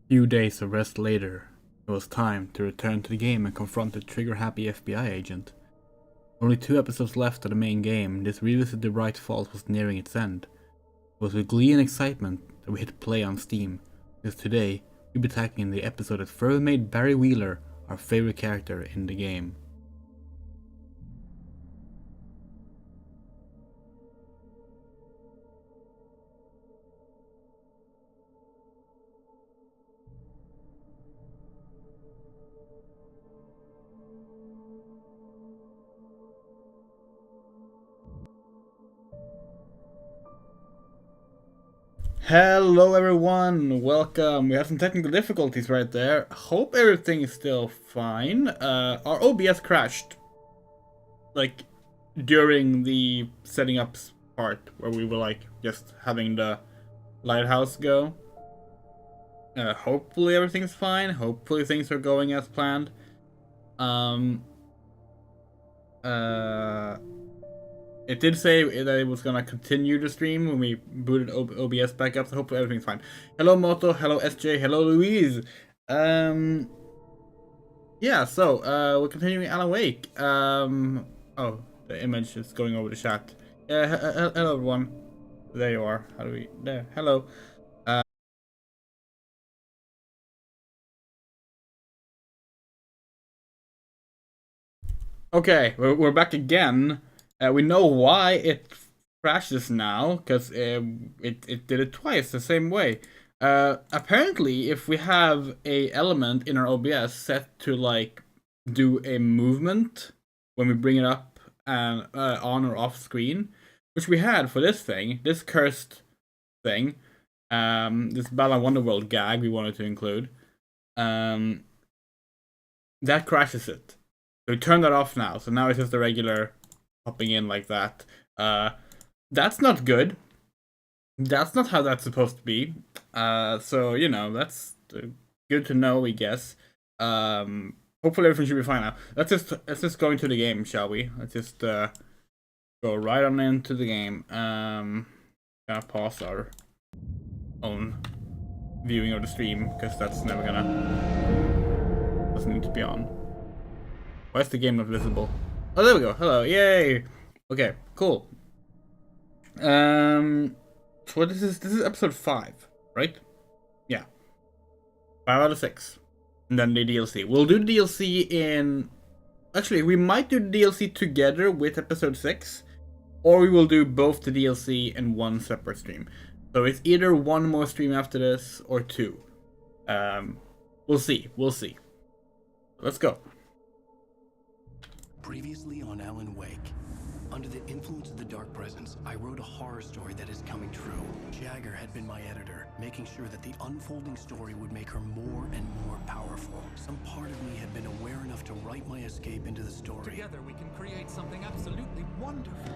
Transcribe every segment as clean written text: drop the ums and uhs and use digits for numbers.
Few days of rest later, it was time to return to the game and confront the trigger-happy FBI agent. Only 2 episodes left of the main game, this revisit the Right Falls was nearing its end. It was with glee and excitement that we hit play on Steam, because today we'll be tackling the episode that further made Barry Wheeler our favorite character in the game. Hello everyone, welcome. We have some technical difficulties right there. Hope everything is still fine. Our OBS crashed, like, during the setting up part, where we were, like, just having the lighthouse go. Hopefully everything's fine. Hopefully things are going as planned. It did say that it was gonna continue the stream when we booted OBS back up, so hopefully everything's fine. Hello Moto, hello SJ, hello Louise. Yeah, so we're continuing Alan Wake. Oh, the image is going over the chat. Hello everyone. There you are. How do we? There. Hello. Okay, we're back again. We know why it crashes now, because it did it twice the same way. Apparently, if we have a element in our OBS set to like do a movement when we bring it up and on or off screen, which we had for this thing, this cursed thing, this Balan Wonderworld gag we wanted to include, that crashes it. So we turned that off now. So now it's just a regular popping in like that. That's not good. That's not how that's supposed to be. So, you know, that's good to know, I guess. Hopefully everything should be fine now. Let's just go into the game, shall we? Let's just go right on into the game. Gonna pause our own viewing of the stream, because that's never gonna... doesn't need to be on. Why is the game not visible? Oh, there we go. Hello. Yay. Okay, cool. So this is episode 5, right? Yeah. 5 out of 6. And then the DLC. We'll do the DLC in... Actually, we might do the DLC together with episode 6. Or we will do both the DLC in one separate stream. So it's either one more stream after this, or 2. We'll see. We'll see. Let's go. Previously on Alan Wake. Under the influence of the Dark Presence, I wrote a horror story that is coming true. Jagger had been my editor, making sure that the unfolding story would make her more and more powerful. Some part of me had been aware enough to write my escape into the story. Together we can create something absolutely wonderful.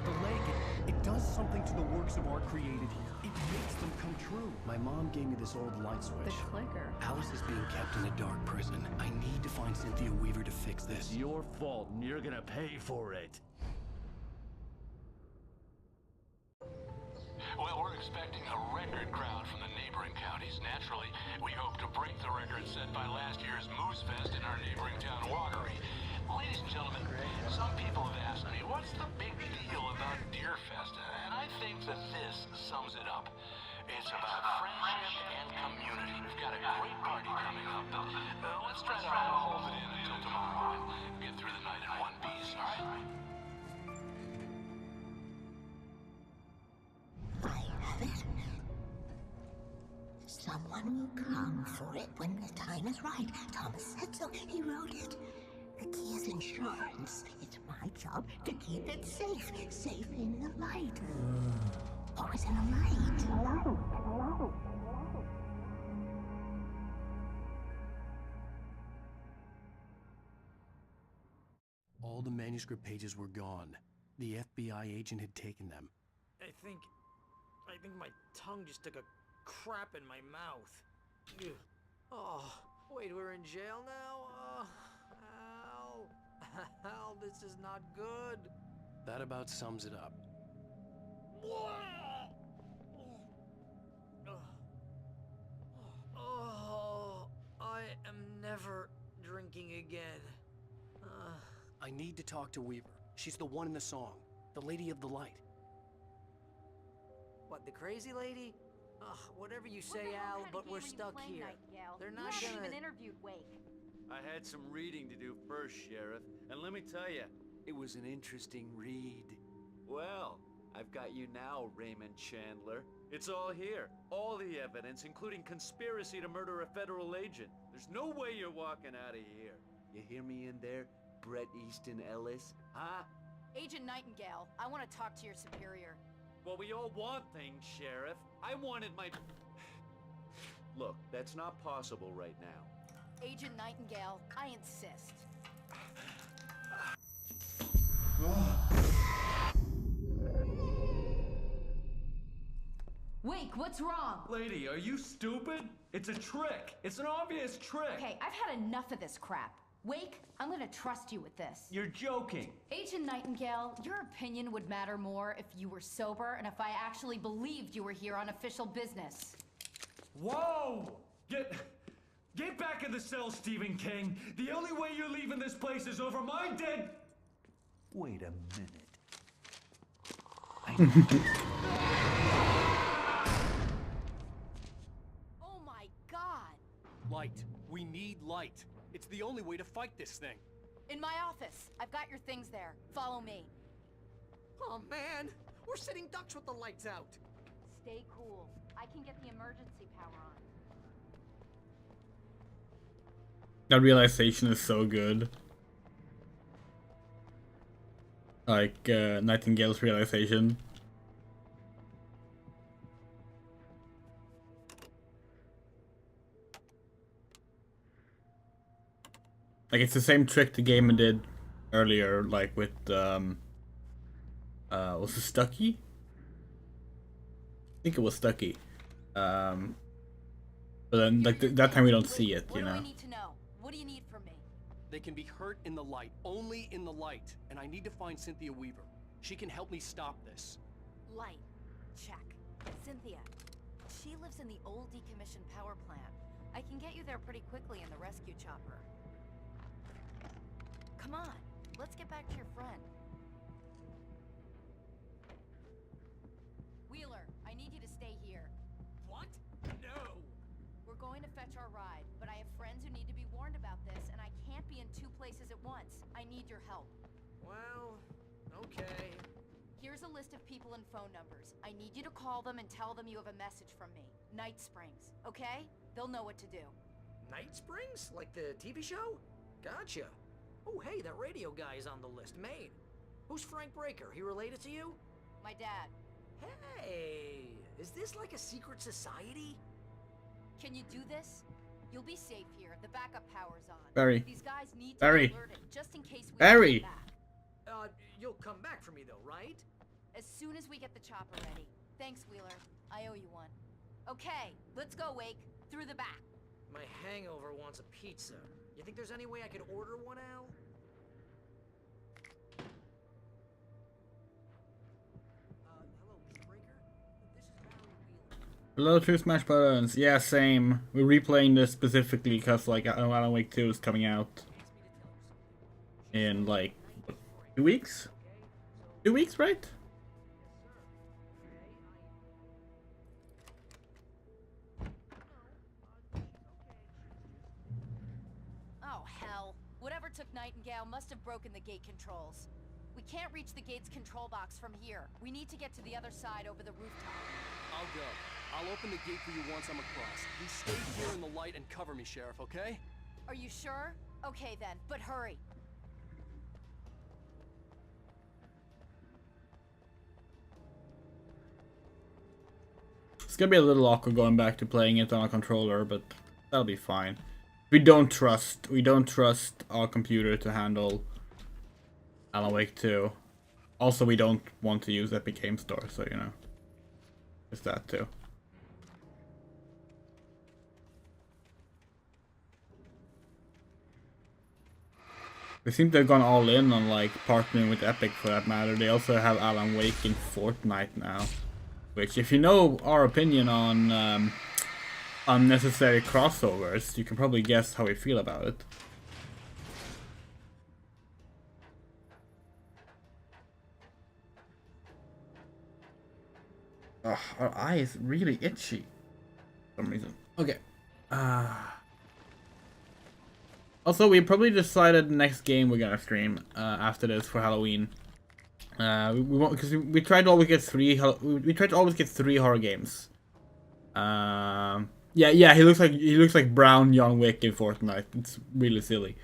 The lake, it does something to the works of art created here. It makes them come true. My mom gave me this old light switch. The clicker. Alice is being kept in a dark prison. I need to find Cynthia Weaver to fix this. It's your fault, and you're gonna pay for it. Well, we're expecting a record crowd from the neighboring counties. Naturally, we hope to break the record set by last year's Moose Fest in our neighboring town, Watery. Ladies and gentlemen, some people have asked me, what's the big deal about Deer Fest? And I think that this sums it up. It's about friendship and community. We've got a great party coming up, but let's try to hold it in until tomorrow and get through the night in one piece, all right? I have it. Someone will come for it when the time is right. Thomas said so. He wrote it. The key is insurance. It's my job to keep it safe. Safe in the light. Always in the light. All the manuscript pages were gone. The FBI agent had taken them. I think my tongue just took a crap in my mouth. Ugh. Oh, wait, we're in jail now? Al, this is not good. That about sums it up. Oh, I am never drinking again. I need to talk to Weaver. She's the one in the song. The Lady of the Light. What, the crazy lady? Ugh, whatever you say, Al, but we're stuck here. They're not you haven't gonna... even interviewed Wake. I had some reading to do first, Sheriff, and let me tell you, it was an interesting read. Well, I've got you now, Raymond Chandler. It's all here. All the evidence, including conspiracy to murder a federal agent. There's no way you're walking out of here. You hear me in there, Bret Easton Ellis? Huh? Agent Nightingale, I want to talk to your superior. Well, we all want things, Sheriff. I wanted my... Look, that's not possible right now. Agent Nightingale, I insist. Wake, what's wrong? Lady, are you stupid? It's a trick. It's an obvious trick. Okay, I've had enough of this crap. Wake, I'm gonna trust you with this. You're joking. Agent Nightingale, your opinion would matter more if you were sober and if I actually believed you were here on official business. Whoa! Get back in the cell, Stephen King. The only way you're leaving this place is over my dead... Wait a minute. Oh my god! Light. We need light. It's the only way to fight this thing. In my office. I've got your things there. Follow me. Oh man, we're sitting ducks with the lights out. Stay cool. I can get the emergency power on. That realization is so good. Like, Nightingale's realization. Like, it's the same trick the game did earlier, like with, was it Stucky? I think it was Stucky. But then, like, that time we don't see it, you What do I know? need to know? What do you need from me? They can be hurt in the light, only in the light. And I need to find Cynthia Weaver. She can help me stop this. Light. Check. Cynthia. She lives in the old decommissioned power plant. I can get you there pretty quickly in the rescue chopper. Come on. Let's get back to your friend. Wheeler, I need you to stay here. What? No. We're going to fetch our ride, but I have friends who need to be warned about this, and I can't be in two places at once. I need your help. Well, okay. Here's a list of people and phone numbers. I need you to call them and tell them you have a message from me. Night Springs, okay? They'll know what to do. Night Springs? Like the TV show? Gotcha. Oh, hey, that radio guy is on the list. Maine. Who's Frank Breaker? He related to you? My dad. Hey, is this like a secret society? Can you do this? You'll be safe here. The backup power's on. Barry. These guys need to Barry. be alerted, just in case we Barry. come back. You'll come back for me though, right? As soon as we get the chopper ready. Thanks, Wheeler. I owe you one. Okay, let's go, Wake. Through the back. My hangover wants a pizza. You think there's any way I could order one, Al? Hello, Mr. Breaker? This is Barry Wheeler. Hello, True Smash Buttons. Yeah, same. We're replaying this specifically because, like, Alan Wake 2 is coming out in, like, 2 weeks? 2 weeks, right? Oh, hell. Whatever took Nightingale must have broken the gate controls. We can't reach the gate's control box from here. We need to get to the other side over the rooftop. I'll go. I'll open the gate for you once I'm across. You stay here in the light and cover me, Sheriff, okay? Are you sure? Okay then, but hurry. It's gonna be a little awkward going back to playing it on a controller, but that'll be fine. We don't trust our computer to handle Alan Wake 2. Also, we don't want to use Epic Game Store, so you know, it's that too. They seem to have gone all in on, like, partnering with Epic for that matter. They also have Alan Wake in Fortnite now. Which, if you know our opinion on unnecessary crossovers, you can probably guess how we feel about it. Ugh, our eye is really itchy for some reason. Okay. Also, we probably decided the next game we're gonna stream after this for Halloween. We want, because we tried to always get we tried to always get 3 horror games. Yeah, he looks like brown John Wick in Fortnite. It's really silly.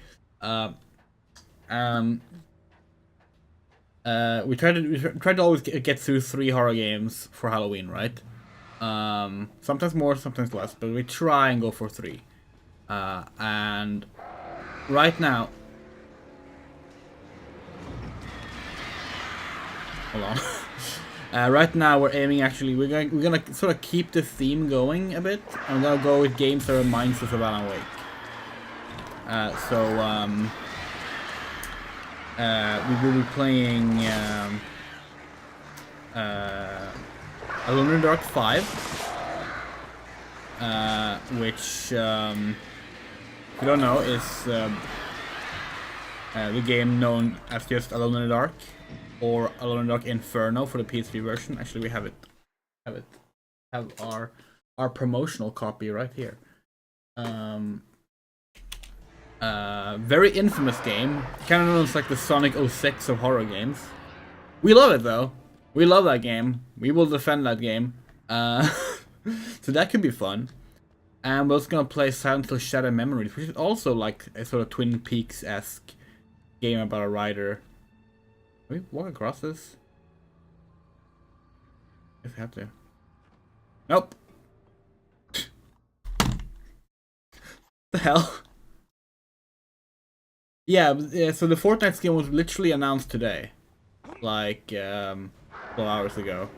we try to always get through 3 horror games for Halloween, right? Sometimes more, sometimes less, but we try and go for 3. And right now, hold on. Right now we're aiming, actually, we're gonna sort of keep the theme going a bit. I'm gonna go with games that reminds us of Alan Wake. We will be playing Alone in the Dark 5, which, if you don't know, is the game known as just Alone in the Dark, or Alone in the Dark Inferno for the PS3 version. Actually, we have our promotional copy right here. Very infamous game, kind of known as like the Sonic 06 of horror games. We love it though. We love that game. We will defend that game. So that could be fun. And we're also gonna play Silent Hill Shattered Memories, which is also like a sort of Twin Peaks-esque game about a writer. Can we walk across this? I guess I have to. Nope. The hell? Yeah, so the Fortnite skin was literally announced today. Like, 12 hours ago.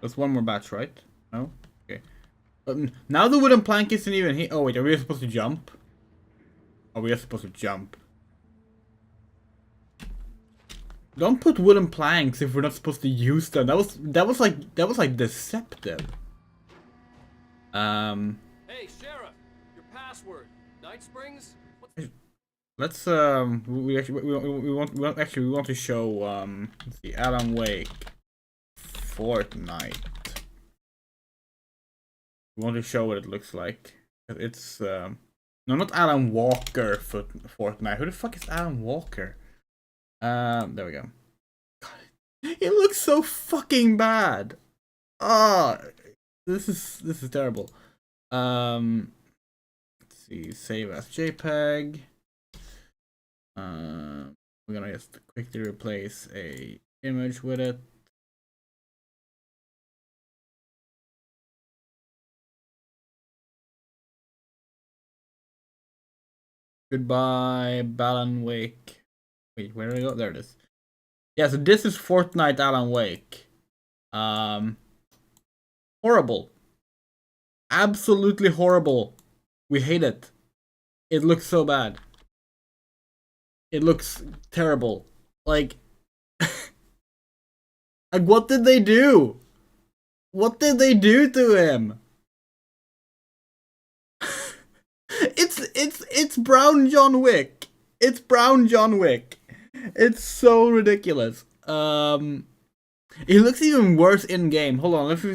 That's one more batch, right? No? Okay. Now the wooden plank isn't even here. Oh wait, are we supposed to jump? Are we supposed to jump? Don't put wooden planks if we're not supposed to use them. That was like deceptive. Hey, Sheriff, your password. Night Springs? Let's we want to show let's see, Alan Wake Fortnite. We want to show what it looks like. It's no, not Alan Walker Fortnite. Who the fuck is Alan Walker? There we go. God, it looks so fucking bad. Ah, this is terrible. Let's see, save as JPEG. We're gonna just quickly replace a image with it. Goodbye, Alan Wake. Wait, where do we go? There it is. Yeah, so this is Fortnite Alan Wake. Horrible. Absolutely horrible. We hate it. It looks so bad. It looks terrible. Like, like what did they do? What did they do to him? It's Brown John Wick. It's Brown John Wick. It's so ridiculous. He looks even worse in game. Hold on, let's see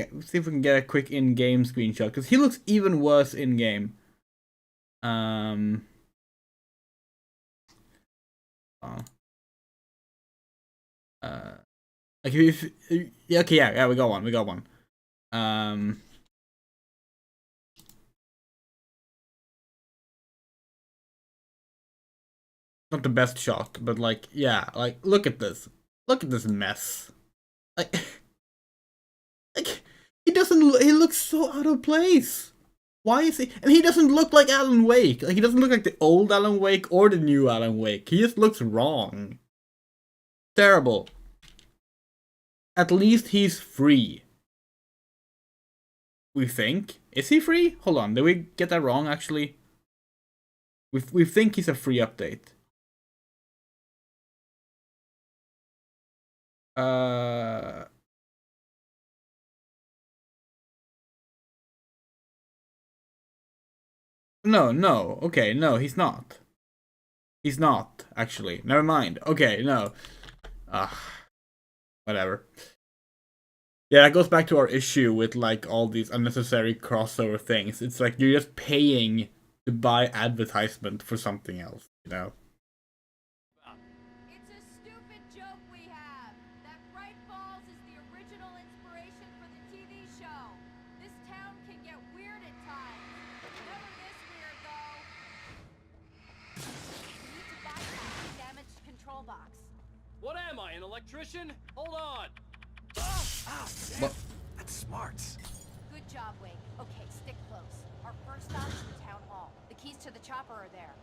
if we can get a quick in game screenshot, because he looks even worse in game. Okay, yeah, we got one. Not the best shot, but like, yeah, like, look at this mess. Like, like he looks so out of place. Why is he? And he doesn't look like Alan Wake. Like, he doesn't look like the old Alan Wake or the new Alan Wake. He just looks wrong. Terrible. At least he's free. We think. Is he free? Hold on, did we get that wrong, actually? We think he's a free update. No, okay, no, he's not. He's not, actually. Never mind. Okay, no. Whatever. Yeah, that goes back to our issue with like all these unnecessary crossover things. It's like you're just paying to buy advertisement for something else, you know? It's a stupid joke we have. That Bright Falls is the original inspiration for the TV show. This town can get weird at times. Never this weird, though. We need to bypass the damaged control box. What am I, an electrician? Hold on. Ah, What? that's smart. Good job, Wake. Okay, stick close. Our first stop is the town hall. The keys to the chopper are there.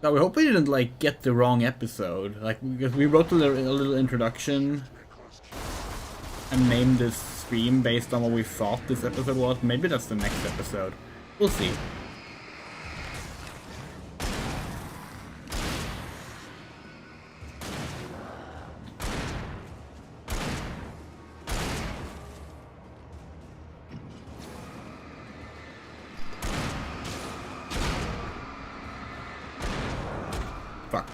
Now we hope we didn't like get the wrong episode. Like because we wrote a little introduction and named this stream based on what we thought this episode was. Maybe that's the next episode. We'll see. Fuck.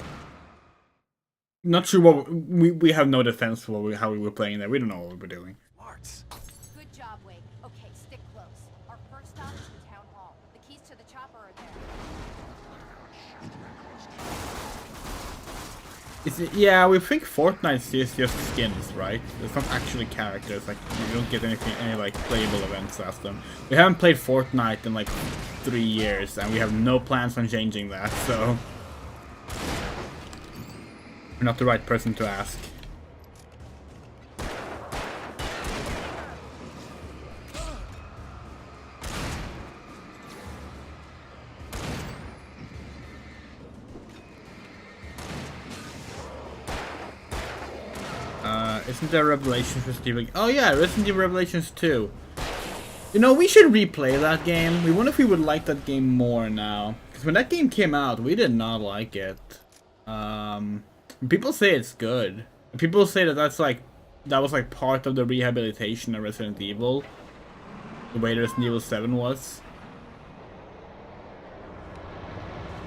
Not sure what we have no defense for how we were playing there. We don't know what we were doing. Smart. Good job, Wake. Okay, stick close. Our first stop is the town hall. The keys to the chopper are there. Yeah, we think Fortnite is just skins, right? It's not actually characters. Like you don't get any like playable events as them. We haven't played Fortnite in like 3 years, and we have no plans on changing that. So we're not the right person to ask. Isn't there Revelations for Steven? Oh yeah, Resident Evil Revelations 2. You know, we should replay that game. We wonder if we would like that game more now. Because when that game came out, we did not like it. People say it's good. People say that that was like part of the rehabilitation of Resident Evil. The way Resident Evil 7 was.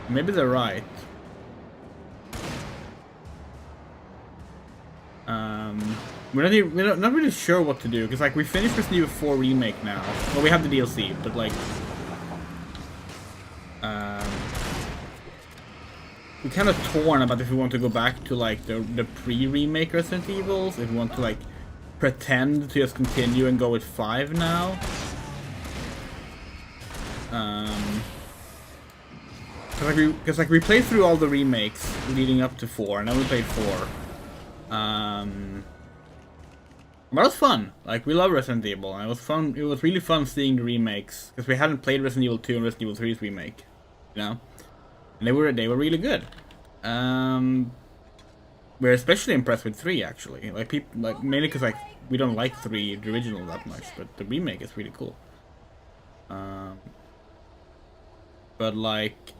Maybe they're right. We're not really sure what to do, because like we finished Resident Evil 4 Remake now. Well, we have the DLC, but like we're kind of torn about if we want to go back to like the pre-remake Resident Evils, if we want to like pretend to just continue and go with 5 now. Because we played through all the remakes leading up to 4, and then we played 4. But it was fun. Like, we love Resident Evil, and it was fun. It was really fun seeing the remakes, because we hadn't played Resident Evil 2 and Resident Evil 3's remake, you know, and they were really good. We're especially impressed with 3 actually. Mainly because like we don't like 3, the original, that much, but the remake is really cool. But like,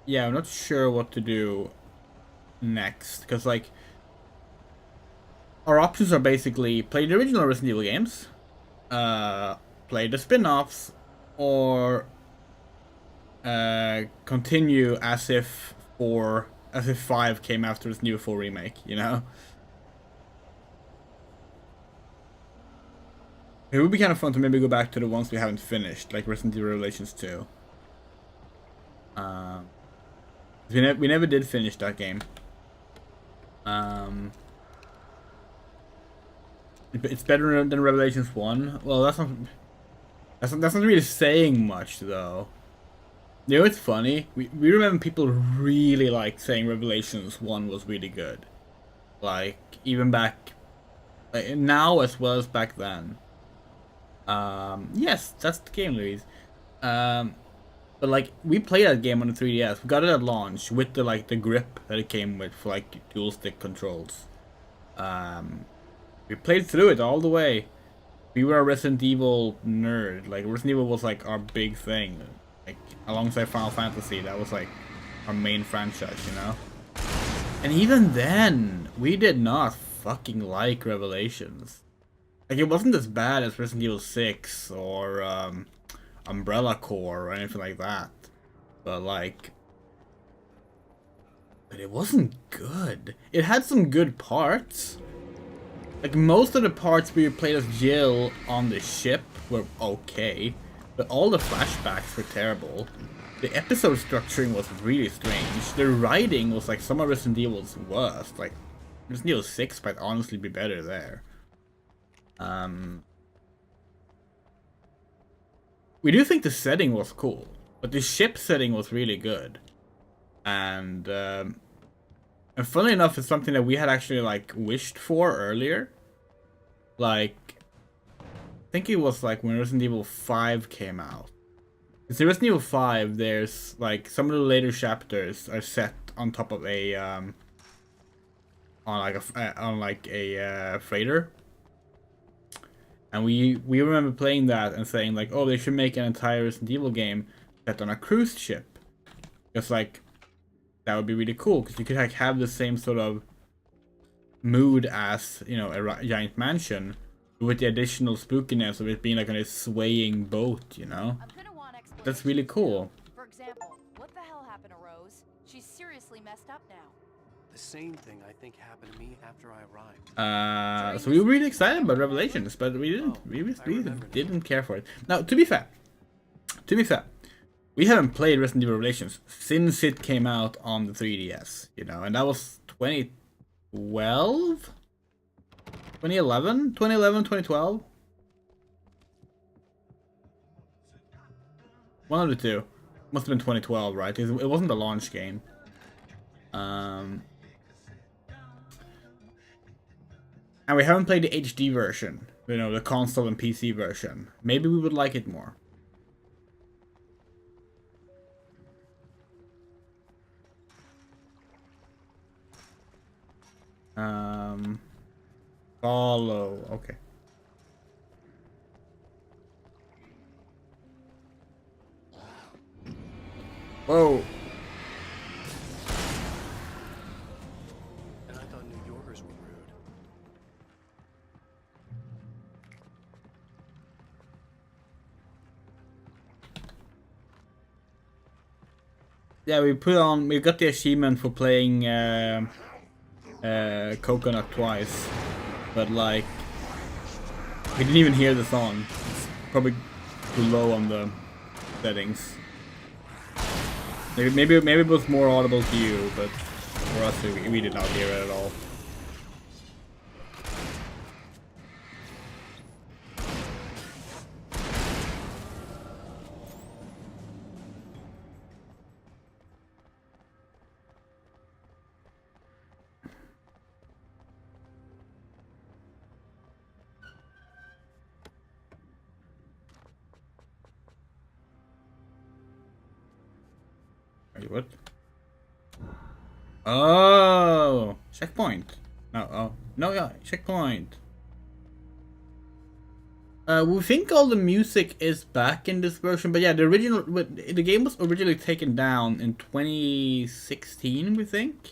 yeah, I'm not sure what to do next, because like our options are basically play the original Resident Evil games, play the spin-offs, or continue as if 5 came after this new 4 remake, you know? It would be kind of fun to maybe go back to the ones we haven't finished, like Resident Evil Revelations 2. We never did finish that game. It's better than Revelations 1. Well, that's not really saying much though. You know, it's funny. We remember people really like saying Revelations 1 was really good. Like even back, like, now as well as back then. Yes, that's the game, Louise. But like we played that game on the 3DS. We got it at launch with the grip that it came with for like dual stick controls. We played through it all the way. We were a Resident Evil nerd. Like Resident Evil was like our big thing. Like alongside Final Fantasy, that was like our main franchise, you know? And even then, we did not fucking like Revelations. Like it wasn't as bad as Resident Evil 6 or Umbrella Corps or anything like that. But it wasn't good. It had some good parts. Like, most of the parts where you played as Jill on the ship were okay, but all the flashbacks were terrible. The episode structuring was really strange. The writing was like some of Resident Evil's worst. Like, Resident Evil 6 might honestly be better there. We do think the setting was cool, but the ship setting was really good. And funnily enough, it's something that we had actually like wished for earlier. Like, I think it was like when Resident Evil 5 came out. In Resident Evil 5, there's like some of the later chapters are set on top of a on a freighter, and we remember playing that and saying like, oh, they should make an entire Resident Evil game set on a cruise ship, because like that would be really cool, because you could like have the same sort of mood as, you know, a giant mansion, with the additional spookiness of it being like on a swaying boat, you know. That's really cool. For example, what the hell happened to Rose? She's seriously messed up now. The same thing I think happened to me after I arrived. So we were really excited about Revelations, but we didn't care for it. Now, to be fair, we haven't played Resident Evil Revelations since it came out on the 3DS, you know, and that was 2012? 2011? 2012? One of the two. Must have been 2012, right? It wasn't the launch game. And we haven't played the HD version. You know, the console and PC version. Maybe we would like it more. Follow. Okay. Whoa. And I thought New Yorkers were rude. Yeah, we got the achievement for playing Coconut twice, but like we didn't even hear the song. It's probably too low on the settings. Maybe it was more audible to you, but for us we did not hear it at all. What? Oh, checkpoint. No, oh no, yeah, checkpoint. We think all the music is back in this version, but yeah, the game was originally taken down in 2016, we think.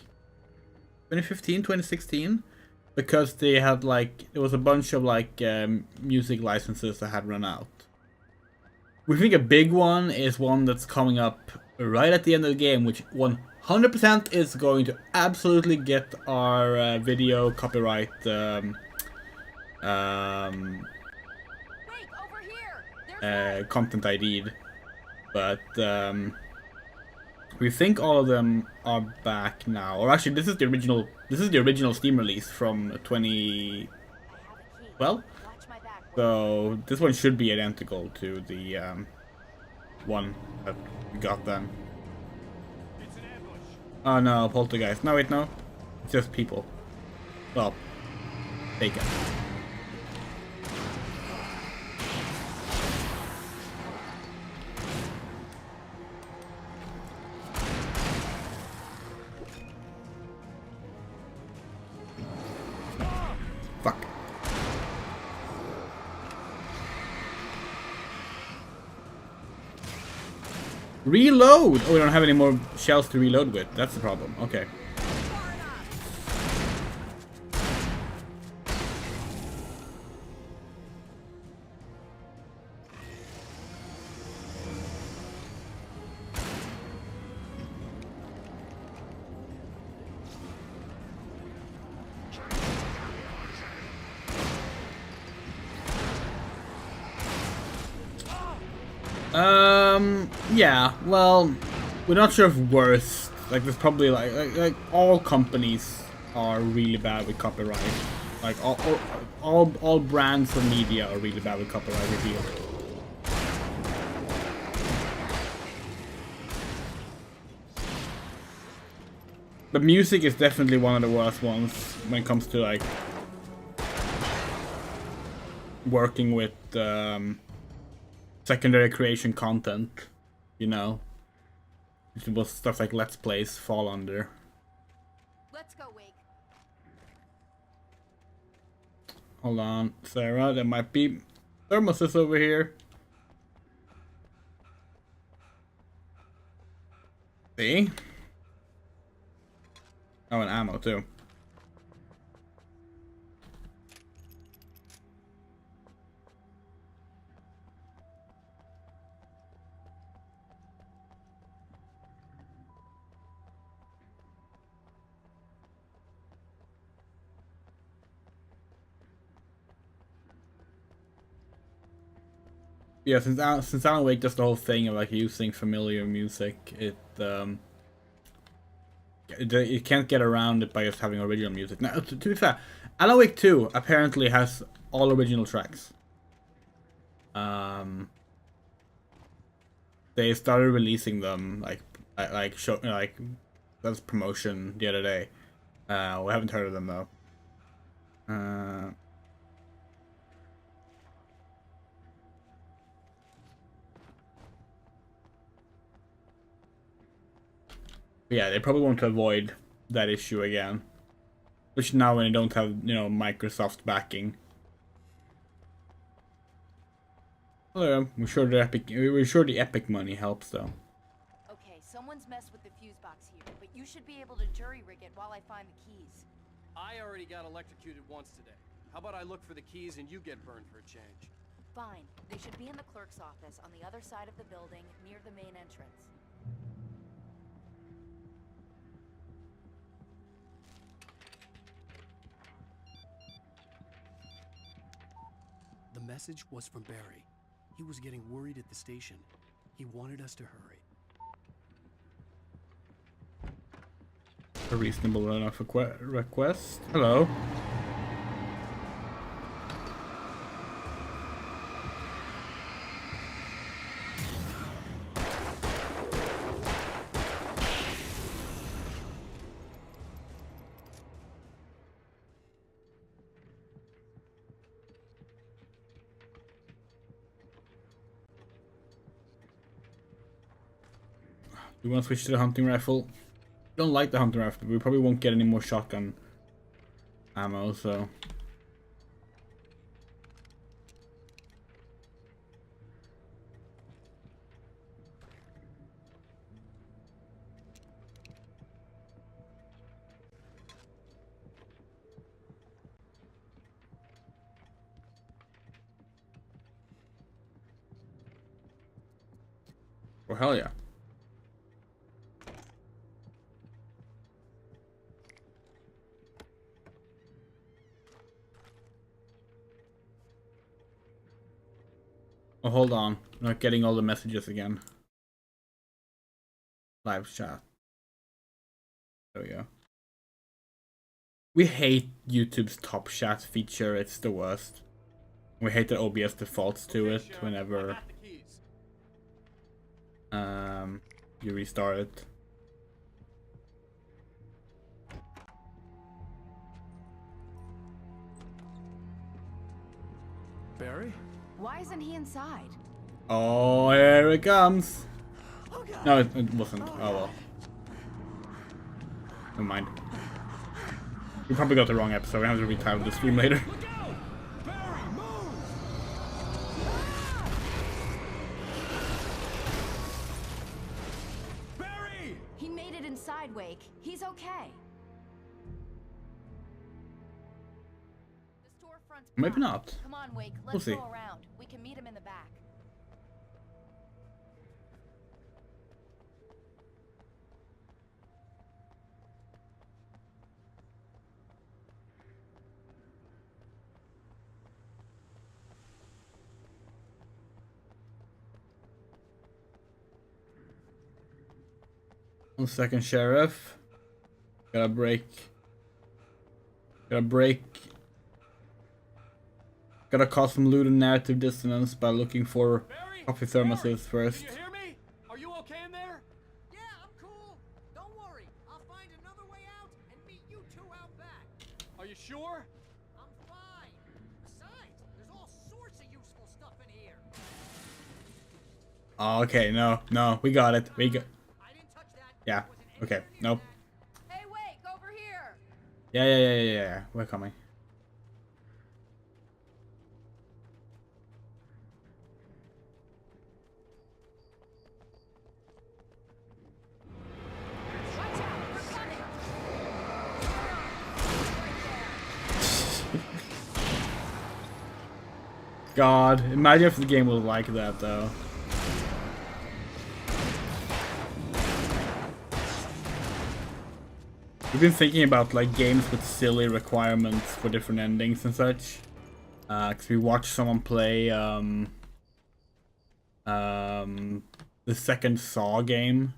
2015, 2016, because they had like there was a bunch of like music licenses that had run out. We think a big one is one that's coming up right at the end of the game, which 100% is going to absolutely get our video copyright Wait, over here. content ID'd. But we think all of them are back now. Or actually, this is the original Steam release from 2012. So this one should be identical to the one that we got then. Oh no, poltergeist. No, wait, no. It's just people. Well, taken. Fuck. Reload! Oh, we don't have any more shells to reload with. That's the problem. Okay. Yeah, well, we're not sure if worst. Like, there's probably like all companies are really bad with copyright. Like all brands or media are really bad with copyright review. But music is definitely one of the worst ones when it comes to like working with secondary creation content, you know. It was stuff like Let's Plays fall under. Let's go, Wake. Hold on, Sarah, there might be thermoses over here. See? Oh, and ammo too. Yeah, since Alan Wake does the whole thing of like using familiar music, it can't get around it by just having original music. Now, to be fair, Alan Wake 2 apparently has all original tracks. They started releasing them like that's promotion the other day. We haven't heard of them though. Yeah, they probably want to avoid that issue again. Which now when they don't have, you know, Microsoft backing. Oh yeah, we're sure the Epic money helps though. Okay, someone's messed with the fuse box here, but you should be able to jury rig it while I find the keys. I already got electrocuted once today. How about I look for the keys and you get burned for a change? Fine. They should be in the clerk's office on the other side of the building, near the main entrance. The message was from Barry. He was getting worried at the station. He wanted us to hurry. A reasonable enough request. Hello. We want to switch to the hunting rifle. Don't like the hunting rifle, but we probably won't get any more shotgun ammo, so. Oh, hell yeah. Oh, hold on. I'm not getting all the messages again. Live chat. There we go. We hate YouTube's top chat feature. It's the worst. We hate that OBS defaults to it whenever you restart it. Barry? Why isn't he inside? Oh, here it comes. No, it wasn't. Oh well. Never mind. We probably got the wrong episode. We have to retitle the stream later. He made it inside, Wake. He's okay. The storefront's Maybe blocked. not. Come on, Wake. Let's We'll see. go around. We can meet him in the back. 1 second, Sheriff. Gotta break. Gotta cause some loot and narrative dissonance by looking for coffee thermoses first. Can you hear me? Are you okay in there? Yeah, I'm cool. Don't worry. I'll find another way out and meet you two out back. Are you sure? I'm fine. Besides, there's all sorts of useful stuff in here. Oh, okay, no, we got it. I didn't touch that. Yeah, Wasn't okay, anywhere near nope. that. Hey, wait, over here. Yeah, we're coming. Watch out, they're coming. God, imagine if the game was like that though. We've been thinking about like games with silly requirements for different endings and such. Cause we watched someone play the second Saw game.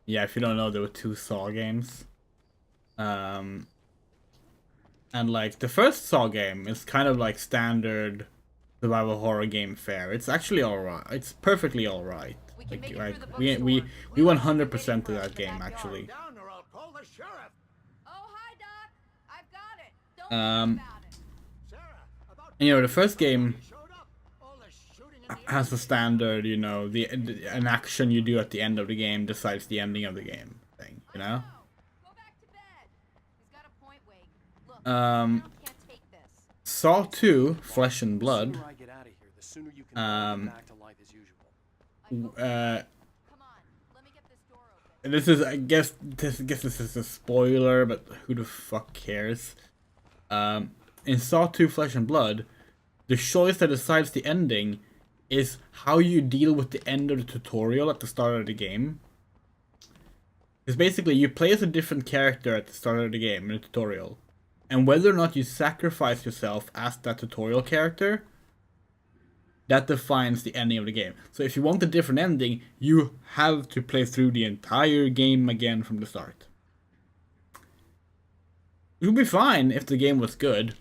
Yeah, if you don't know, there were 2 Saw games. And like the first Saw game is kind of like standard survival horror game fare. It's actually alright. It's perfectly alright. Like we 100% to that game actually. Down or I'll call the sheriff. Oh, hi, Doc. I've got it. Don't worry about it. Sarah, about And, you know, the first game showed up. All the shooting in the has a standard, you know, an action you do at the end of the game decides the ending of the game thing, you know? Go back to bed. He's got a point, Wake. Look, Um, I can't take this. Saw 2, Flesh and The Blood. sooner I get out of here, the sooner you can get back to life as usual. I hope Uh, Come on, let me get this door open. this is, I guess this is a spoiler, but who the fuck cares? In Saw 2, Flesh and Blood, the choice that decides the ending is how you deal with the end of the tutorial at the start of the game. Because basically, you play as a different character at the start of the game in the tutorial. And whether or not you sacrifice yourself as that tutorial character, that defines the ending of the game. So if you want a different ending, you have to play through the entire game again from the start. It would be fine if the game was good.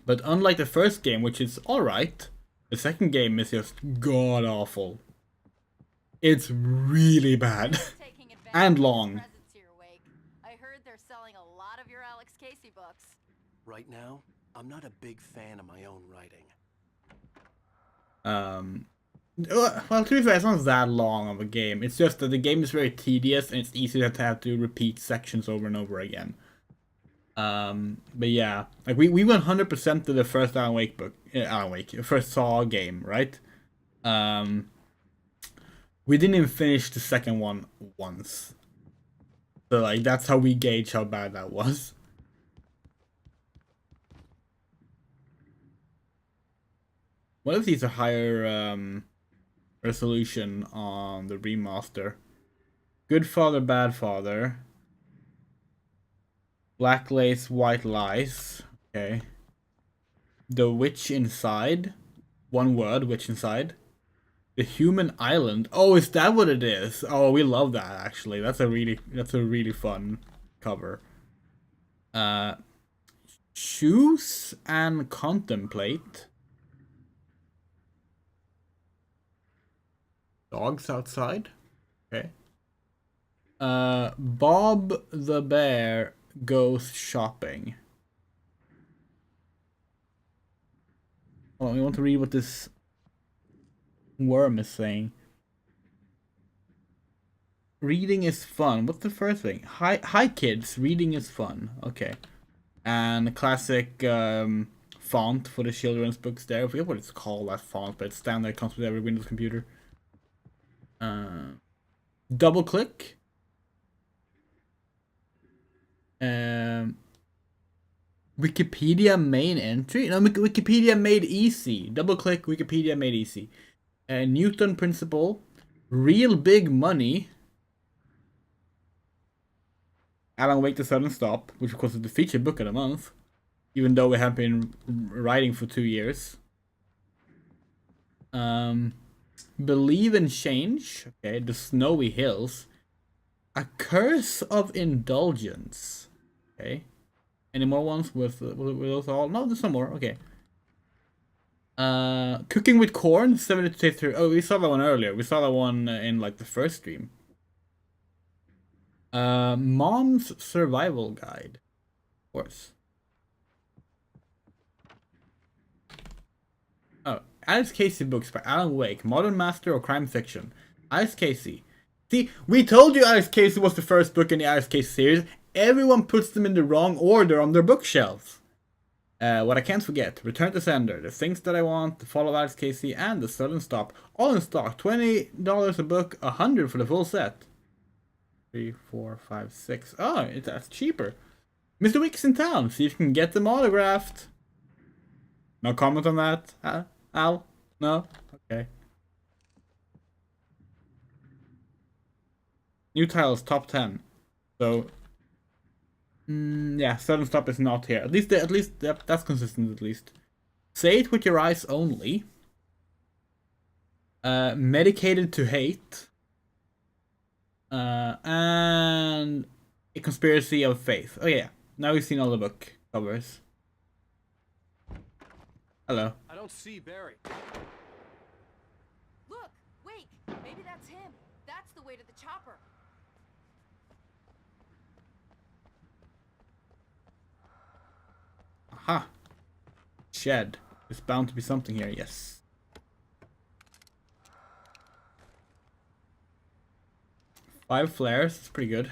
But unlike the first game, which is alright, the second game is just god-awful. It's really bad. Taking advantage And of the long. presence here, Wake. I heard they're selling a lot of your Alex Casey books. Right now, I'm not a big fan of my own writing. Well, to be fair, it's not that long of a game. It's just that the game is very tedious and it's easy to have to repeat sections over and over again. But yeah, like we went 100% to the first first Saw game, right? We didn't even finish the second one once. So like that's how we gauge how bad that was. What if these are higher resolution on the remaster? Good Father, Bad Father. Black Lace, White Lies. Okay. The Witch Inside. One word, Witch Inside. The Human Island. Oh, is that what it is? Oh, we love that actually. That's a really fun cover. Choose and Contemplate. Dogs Outside. Okay. Bob the Bear Goes Shopping. Oh, we want to read what this worm is saying. Reading is fun. What's the first thing? Hi kids, reading is fun. Okay. And classic font for the children's books there. I forget what it's called, that font, but it's standard, comes with every Windows computer. Double click. Wikipedia main entry. No, Wikipedia made easy. Double click. Wikipedia made easy. Newton principle. Real big money. Alan Wake the Sudden Stop, which of course is the featured book of the month, even though we have been writing for 2 years. Believe in Change. Okay, The Snowy Hills. A Curse of Indulgence. Okay. Any more ones with those all? No, there's some more. Okay. Cooking with Corn, 72 Oh, we saw that one earlier. We saw that one in like the first stream. Mom's Survival Guide. Of course. Oh, Alice Casey books by Alan Wake. Modern Master or Crime Fiction. Alice Casey. See, we told you Alice Casey was the first book in the Alice Casey series. Everyone puts them in the wrong order on their bookshelves. What I can't forget, Return to Sender, The Things That I Want, The Fall of Alice Casey, and The Sudden Stop. All in stock. $20 a book, $100 for the full set. 3, 4, 5, 6. Oh, that's cheaper. Mr. Week's in town. See if you can get them autographed. No comment on that, Al? No? Okay. New titles, top 10. So, yeah, Sudden Stop is not here. At least that's consistent. At least, Say It With Your Eyes Only. Medicated to Hate. And A Conspiracy of Faith. Oh yeah, now we've seen all the book covers. Hello. I don't see Barry. Look, wait, maybe that's him. That's the way to the chopper. Aha. Shed. There's bound to be something here, yes. Five flares, it's pretty good.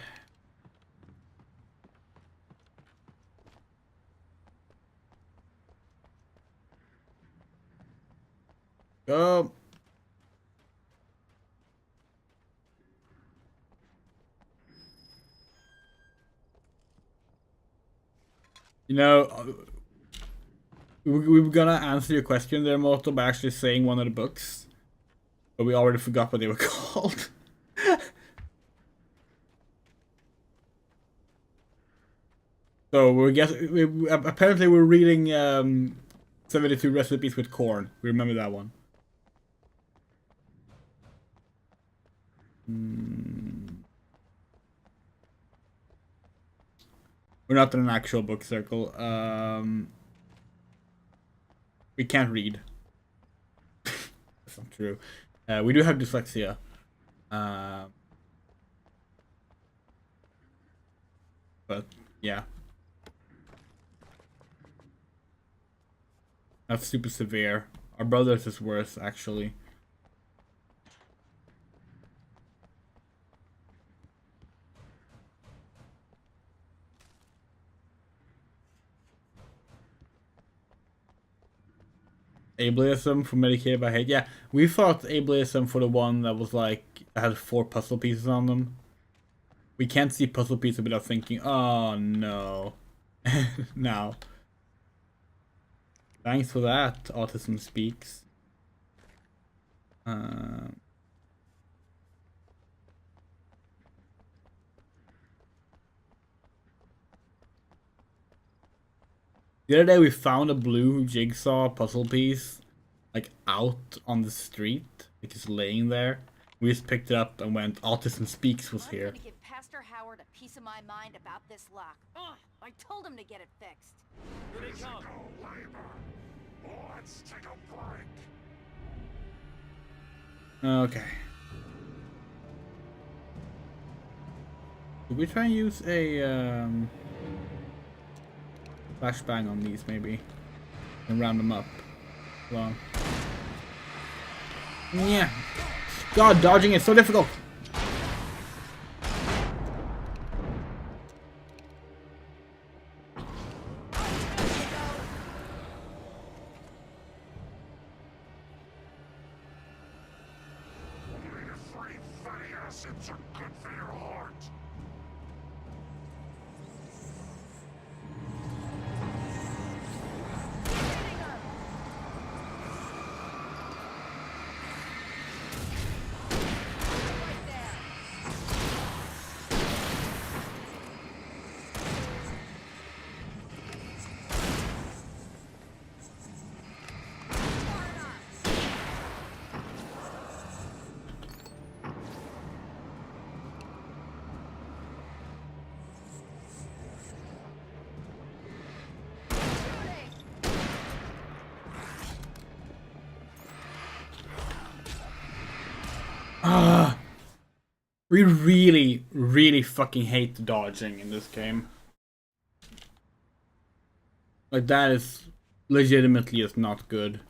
Go. You know, we were gonna answer your question there, Moto, by actually saying one of the books. But we already forgot what they were called. So apparently we're reading 72 Recipes with Corn. We remember that one. We're not in an actual book circle. We can't read. That's not true. We do have dyslexia. But yeah. That's super severe. Our brother's is worse, actually. Ableism for Medicated by Hate. Yeah, we thought ableism for the one that was like, had 4 puzzle pieces on them. We can't see puzzle pieces without thinking, oh no. Now. Thanks for that, Autism Speaks. The other day we found a blue jigsaw puzzle piece, like out on the street, like just laying there. We just picked it up and went, Autism Speaks was here. I'm gonna give Pastor Howard a piece of my mind about this lock. Ugh, I told him to get it fixed. Here they come. Let's take a break. Okay. Did we try and use a flashbang on these maybe? And round them up. Well. Yeah. God, dodging is so difficult. We really, really fucking hate the dodging in this game. Like, that is legitimately is not good.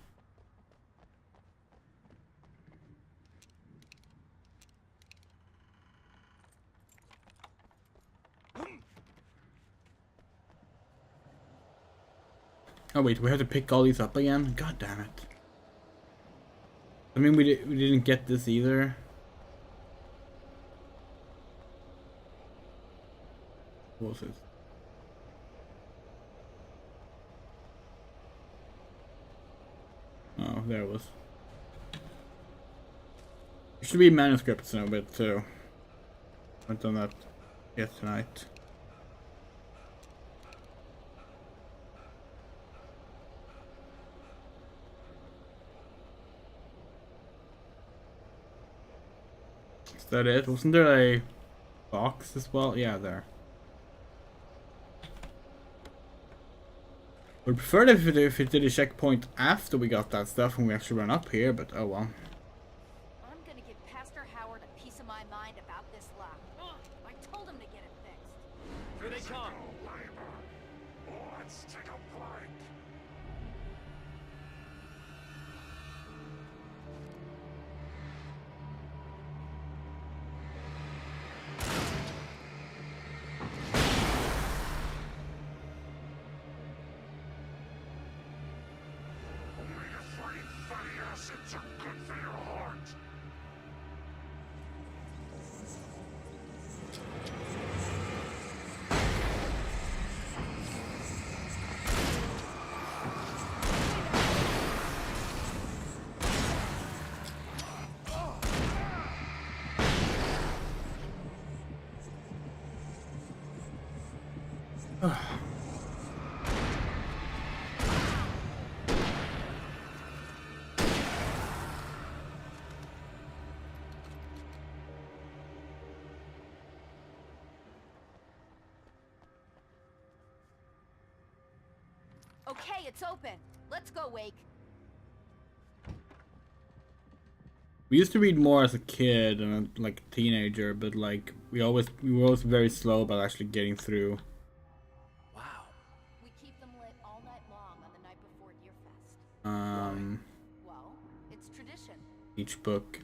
Oh wait, we have to pick all these up again? God damn it. I mean, we didn't get this either. What was it? Oh, there it was. There should be manuscripts in a bit too. I haven't done that yet tonight. Is that it? Wasn't there a box as well? Yeah, there. Would prefer it if it did a checkpoint after we got that stuff and we actually run up here, but oh well. I'm gonna give Pastor Howard a piece of my mind about this lock. I told him to get it fixed. Here they come. Let's take a flight. Acids are good for your heart. Okay, it's open. Let's go, Wake. We used to read more as a kid and like a teenager, but like we were always very slow about actually getting through. Wow. We keep them lit all night long on the night before Deer Fest. Well, it's tradition. Each book.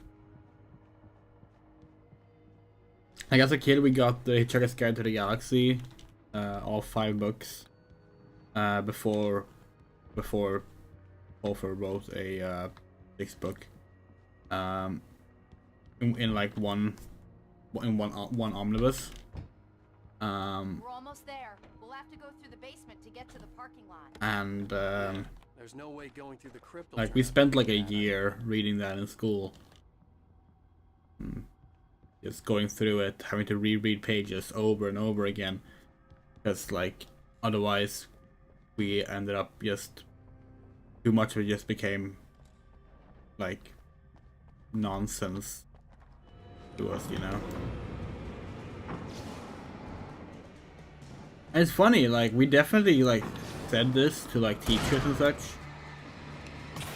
Like as a kid, we got the Hitchhiker's Guide to the Galaxy, all 5 books. Before Hofer wrote a 6th book, in like one omnibus. We're almost there. We'll have to go through the basement to get to the parking lot. And There's no way going through the crypt. like we spent like a year reading that in school. Just going through it, having to reread pages over and over again, because like otherwise we ended up just too much of it just became like nonsense to us, you know. And it's funny, like we definitely like said this to like teachers and such,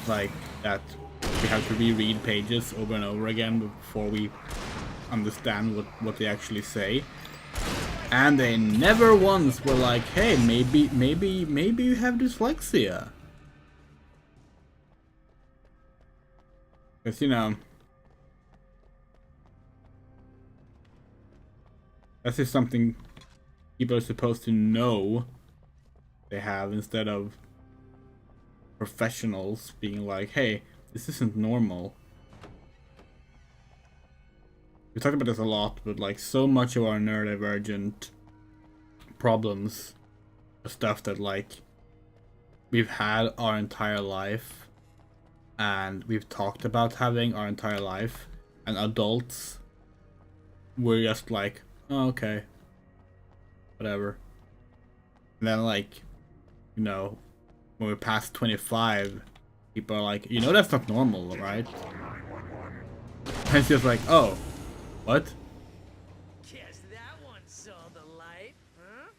like that we have to reread pages over and over again before we understand what they actually say. And they never once were like, hey, maybe you have dyslexia. Because, you know, that's just something people are supposed to know they have, instead of professionals being like, hey, this isn't normal. We talked about this a lot, but like so much of our neurodivergent problems are stuff that like we've had our entire life and we've talked about having our entire life, and adults we're just like, oh, okay, whatever. And then like, you know, when we're past 25, people are like, you know, that's not normal, right? And it's just like, oh, what? Guess that one saw the light, huh?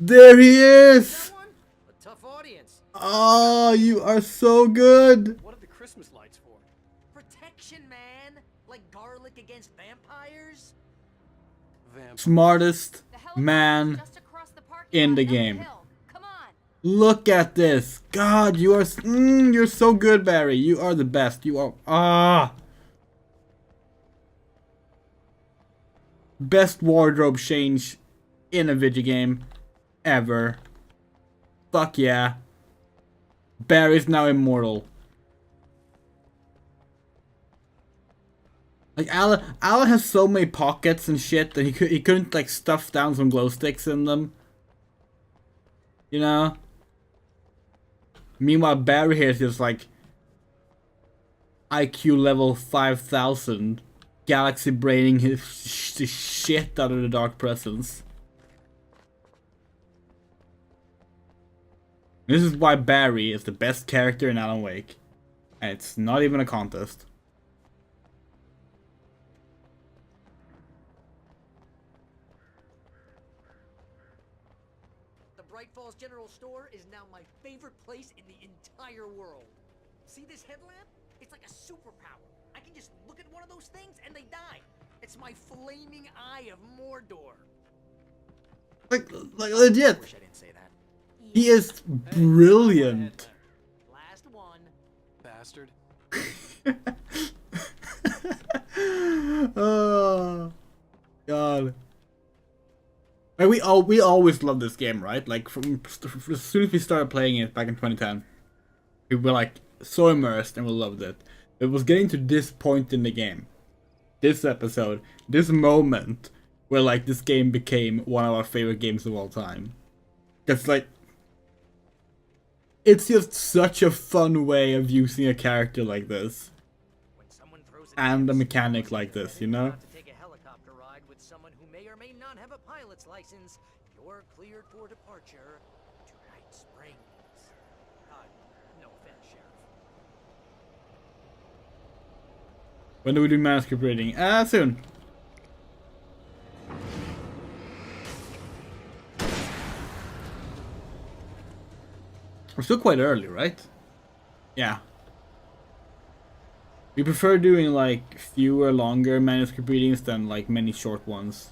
There he is! That one? A tough audience. Oh, you are so good! What are the Christmas lights for? Protection, man. Like garlic against vampires. tires? Vampire. Smartest The helicopter's man just across the parking in lot the and up game. hill. Come on. Look at this. God, you are you're so good, Barry. You are the best. You are best wardrobe change in a video game ever. Fuck yeah. Barry's now immortal. Like Alan has so many pockets and shit that he couldn't like stuff down some glow sticks in them. You know? Meanwhile Barry here is just like IQ level 5000, galaxy braining his shit out of the Dark Presence. This is why Barry is the best character in Alan Wake. And it's not even a contest. The Bright Falls General Store is now my favorite place in the entire world. See this headlamp? It's like a superpower. I can just look at one of those things and they die. It's my flaming eye of Mordor. Like legit. Wish I didn't say that. He is brilliant. Last one. Bastard. Oh God. Like we always loved this game, right? Like from as soon as we started playing it back in 2010, we were like so immersed and we loved it. It was getting to this point in the game, this episode, this moment where like this game became one of our favorite games of all time. It's like it's just such a fun way of using a character like this When someone throws and a mechanic like this, you know? to take a helicopter ride with someone who may or may not have a pilot's license, you're cleared for departure to Night Springs. No offense, Sheriff. When do we do manuscript reading? Soon. We're still quite early, right? Yeah. We prefer doing like fewer, longer manuscript readings than like many short ones.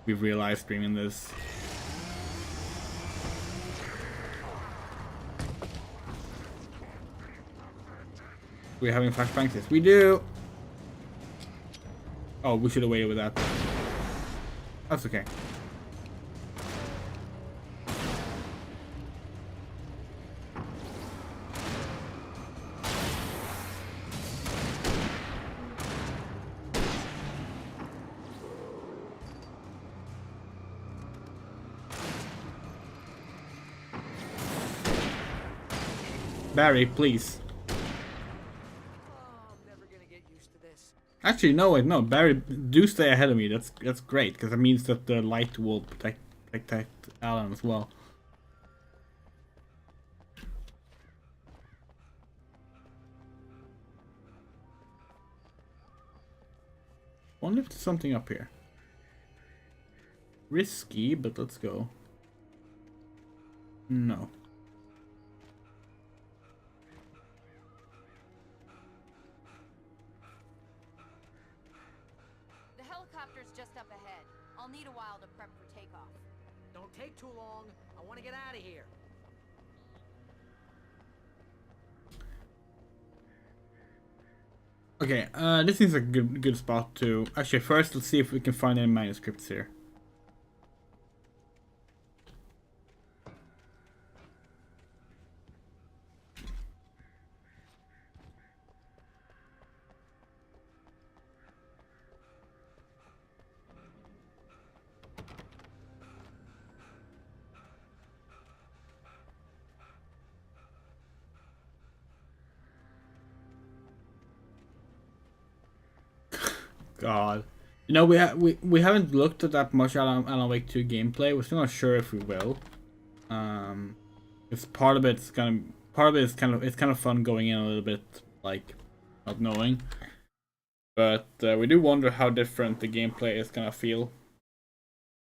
We've realized streaming this. We're having flashbangs? Yes, we do. Oh, we should have waited with that. That's okay. Barry, please. Oh, I'm never gonna get used to this. Actually, no, wait, no. Barry, do stay ahead of me. That's great, because it means that the light will protect Alan as well. Wonder if there's something up here. Risky, but let's go. No. The helicopter's just up ahead. I'll need a while to prep for takeoff. Don't take too long. I want to get out of here. Okay, this is a good spot to... Actually, first let's see if we can find any manuscripts here. God, you know we haven't looked at that much Alan Wake 2 gameplay. We're still not sure if we will. It's part of it's kind of fun going in a little bit like not knowing, but we do wonder how different the gameplay is gonna feel.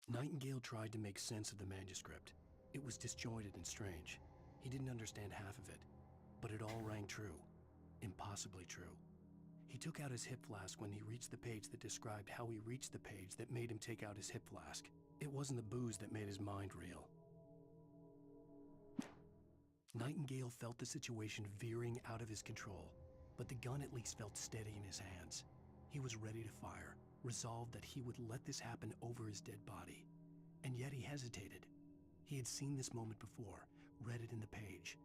Nightingale tried to make sense of the manuscript. It was disjointed and strange. He didn't understand half of it, but it all rang true. Impossibly true. He took out his hip flask when he reached the page that described how he reached the page that made him take out his hip flask. It wasn't the booze that made his mind reel. Nightingale felt the situation veering out of his control, but the gun at least felt steady in his hands. He was ready to fire, resolved that he would let this happen over his dead body. And yet he hesitated. He had seen this moment before, read it in the page.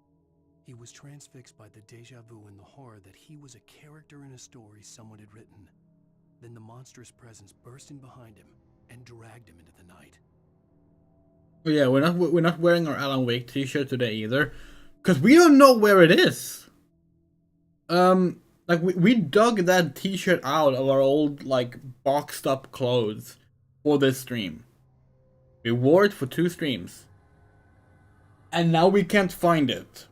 He was transfixed by the déjà vu and the horror that he was a character in a story someone had written. Then the monstrous presence burst in behind him and dragged him into the night. Oh yeah, we're not wearing our Alan Wake t-shirt today either, because we don't know where it is. Like we dug that t-shirt out of our old like boxed up clothes for this stream. We wore it for 2 streams. And now we can't find it.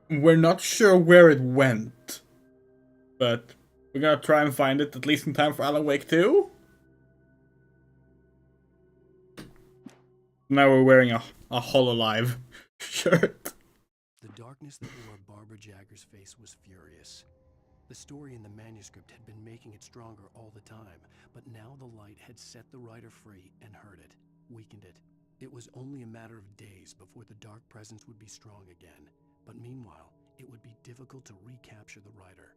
We're not sure where it went. But we're gonna try and find it at least in time for Alan Wake 2. Now we're wearing a HoloLive shirt. The darkness that wore Barbara Jagger's face was furious. The story in the manuscript had been making it stronger all the time, but now the light had set the writer free and hurt it, weakened it. It was only a matter of days before the dark presence would be strong again, but meanwhile, it would be difficult to recapture the writer.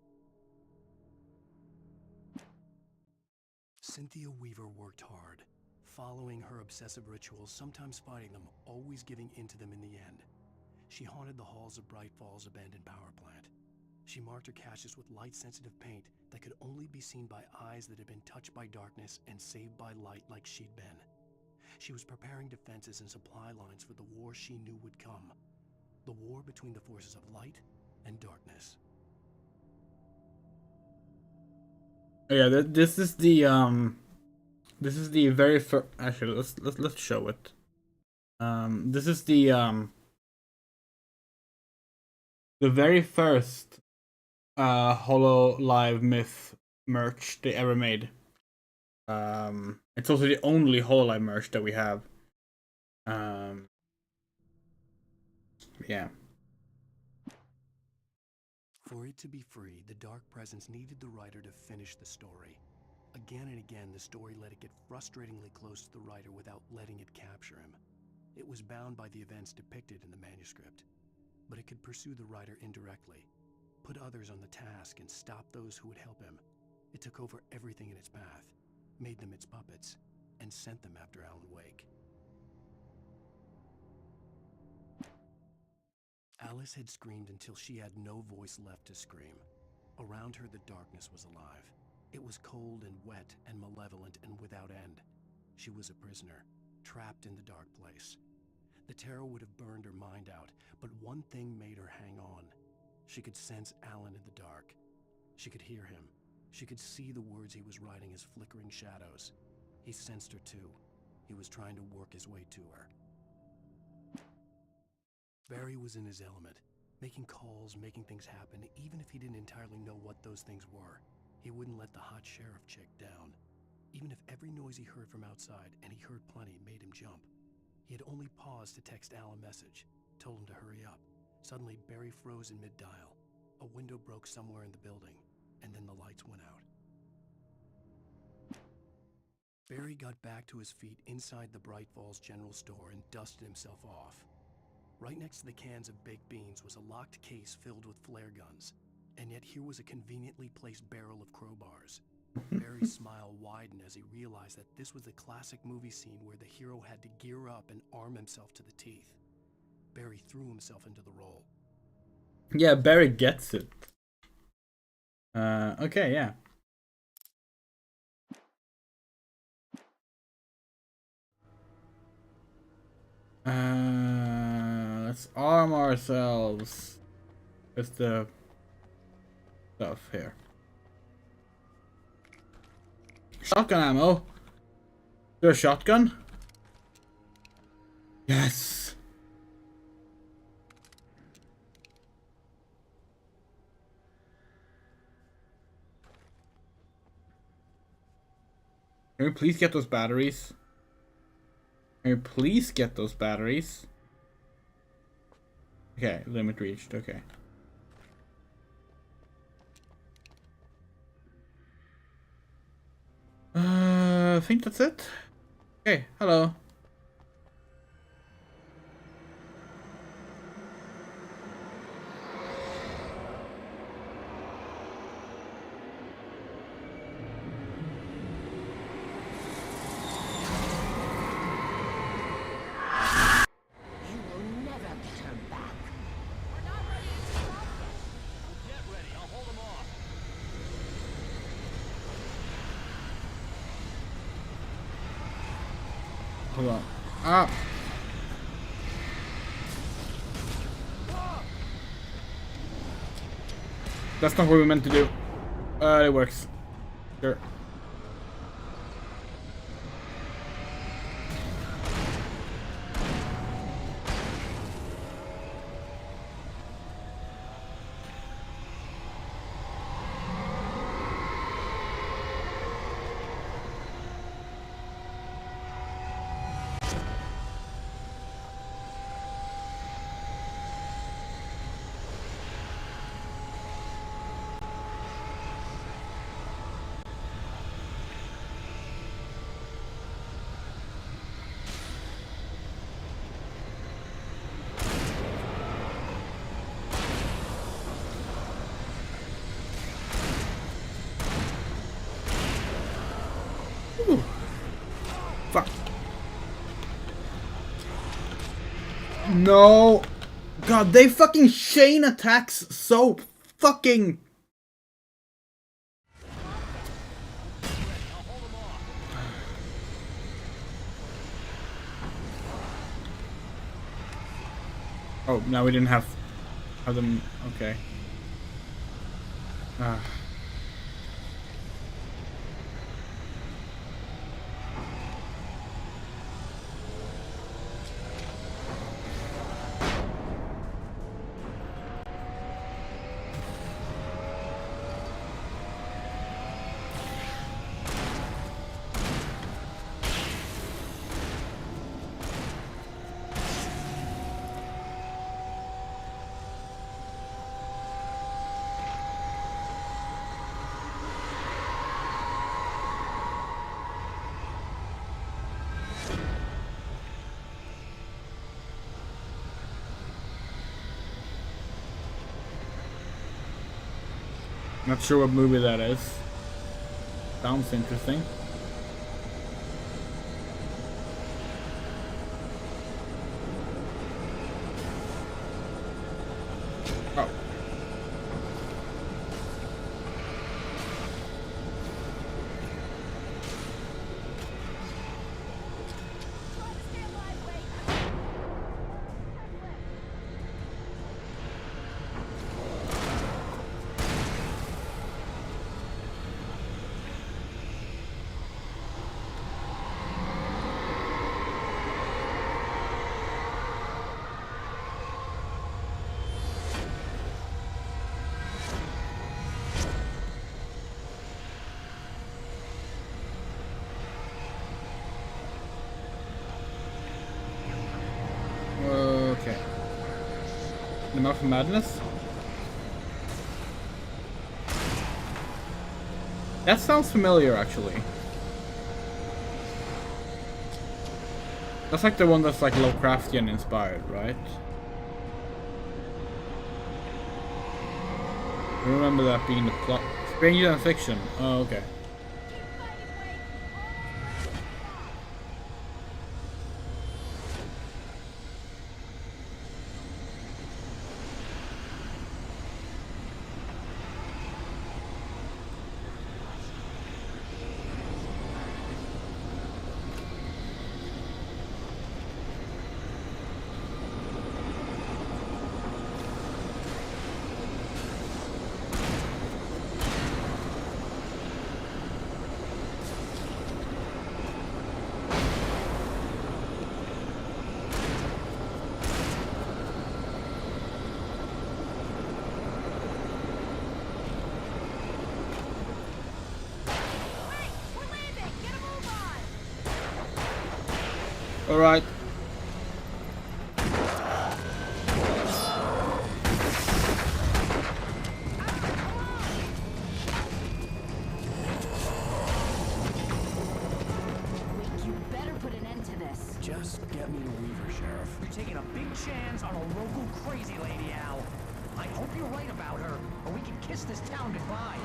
Cynthia Weaver worked hard, following her obsessive rituals, sometimes fighting them, always giving in to them in the end. She haunted the halls of Bright Falls' abandoned power plant. She marked her caches with light-sensitive paint that could only be seen by eyes that had been touched by darkness and saved by light like she'd been. She was preparing defenses and supply lines for the war she knew would come. The war between the forces of light and darkness. Yeah, this is the very first. Actually, let's show it. This is the very first HoloLive Myth merch they ever made. It's also the only HoloLive merch that we have. Yeah. For it to be free, the dark presence needed the writer to finish the story. Again and again, the story let it get frustratingly close to the writer without letting it capture him. It was bound by the events depicted in the manuscript, but it could pursue the writer indirectly, put others on the task and stop those who would help him. It took over everything in its path, made them its puppets, and sent them after Alan Wake. Alice had screamed until she had no voice left to scream. Around her, the darkness was alive. It was cold and wet and malevolent and without end. She was a prisoner, trapped in the dark place. The terror would have burned her mind out, but one thing made her hang on. She could sense Alan in the dark. She could hear him. She could see the words he was writing as flickering shadows. He sensed her too. He was trying to work his way to her. Barry was in his element, making calls, making things happen, even if he didn't entirely know what those things were. He wouldn't let the hot sheriff chick down. Even if every noise he heard from outside, and he heard plenty, made him jump. He had only paused to text Al a message, told him to hurry up. Suddenly, Barry froze in mid-dial. A window broke somewhere in the building, and then the lights went out. Barry got back to his feet inside the Bright Falls General Store and dusted himself off. Right next to the cans of baked beans was a locked case filled with flare guns, and yet here was a conveniently placed barrel of crowbars. Barry's smile widened as he realized that this was the classic movie scene where the hero had to gear up and arm himself to the teeth. Barry threw himself into the role. Yeah, Barry gets it. Okay, yeah. Let's arm ourselves with the stuff here. Shotgun ammo. There's a shotgun? Yes. Can we please get those batteries? Can we please get those batteries? Okay, limit reached, okay. think that's it. Okay, hello. You will never get her back. We're not ready to stop yet. Get ready, I'll hold them off. Hold on. Ah! That's not what we meant to do. It works. Sure. Ooh. Fuck. No. God, they fucking chain attacks so fucking. Oh, now we didn't have them. Okay. Ah. Not sure what movie that is. Sounds interesting. Oh. Try to stay alive, wait. Okay. The Mouth of Madness? That sounds familiar, actually. That's like the one that's like Lovecraftian inspired, right? I remember that being the plot. Stranger than fiction. Oh, okay. Keep fighting, wait. Almost ready to stop. Wait, we're landing. Get a move on. All right. Just get me to Weaver, Sheriff. You're taking a big chance on a local crazy lady, Al. I hope you're right about her, or we can kiss this town goodbye.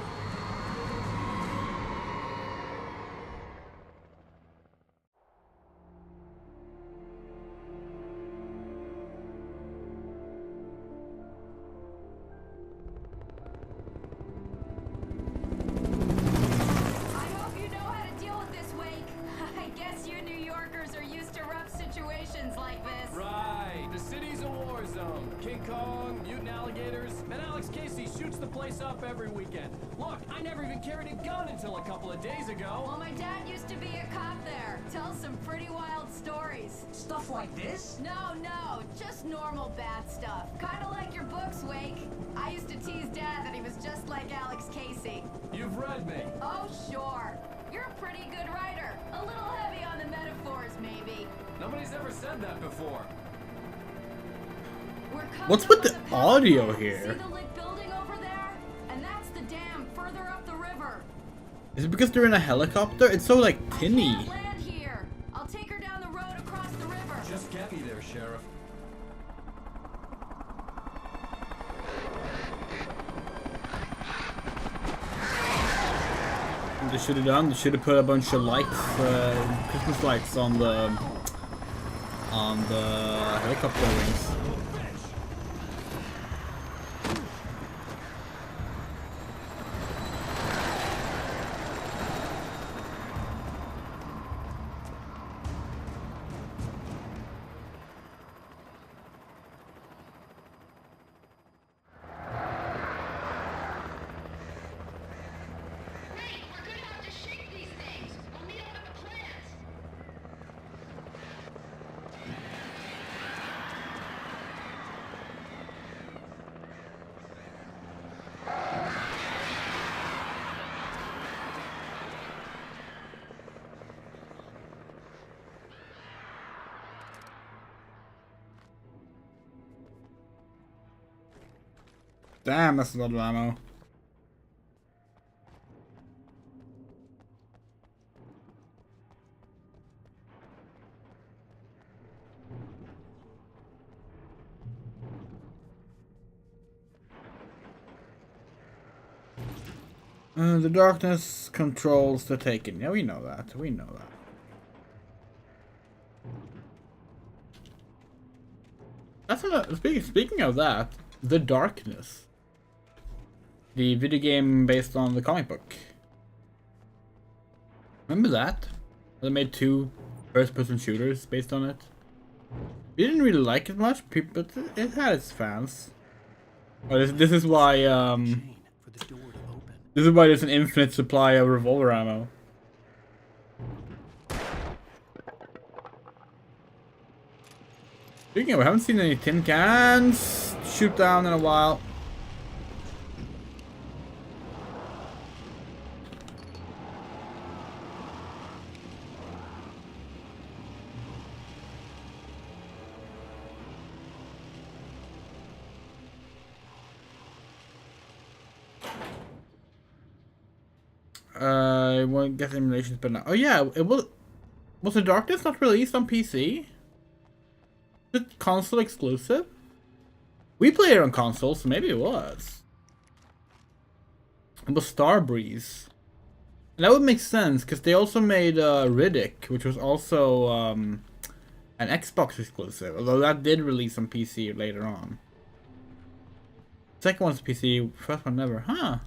I hope you know how to deal with this, Wake. I guess you New Yorkers are used to rough situations like this. Right. The city's a war zone. King Kong, mutant alligators. And Alex Casey shoots the place up every weekend. Look, I never even carried a gun until a couple of days ago. Well, my dad used to be a cop there. Tells some pretty wild stories. Stuff like this? No, just normal bad stuff. Kinda like your books, Wake. I used to tease Dad that he was just like Alex Casey. You've read me. Oh, sure. You're a pretty good writer. A little heavy on the metaphors, maybe. Nobody's ever said that before. We're coming What's up with on the power audio plant. here? See the lit building over there? And that's the dam further up the river. Is it because they're in a helicopter? It's so like I tinny. can't land here. I'll take her down the road across the river. Just get me there, Sheriff. They should have done. They should have put a bunch of lights, Christmas lights on the helicopter wings. Wait, we're gonna have to shake these things. We'll meet up at the plant. Damn, that's a lot of ammo. The darkness controls the taken. Yeah, we know that. We know that. That's not, speaking of that, the darkness. The video game based on the comic book. Remember that? They made 2 first-person shooters based on it. We didn't really like it much, but it had its fans. Oh, this is why Chain for the door to open. this is why there's an infinite supply of revolver ammo. Speaking of, I haven't seen any tin cans shoot down in a while. I won't get emulations, but now. Oh yeah, it was the Darkness not released on PC? Is it console exclusive? We played it on console, so maybe it was. It was Starbreeze. And that would make sense, because they also made Riddick, which was also an Xbox exclusive, although that did release on PC later on. Second one's PC, first one never, huh?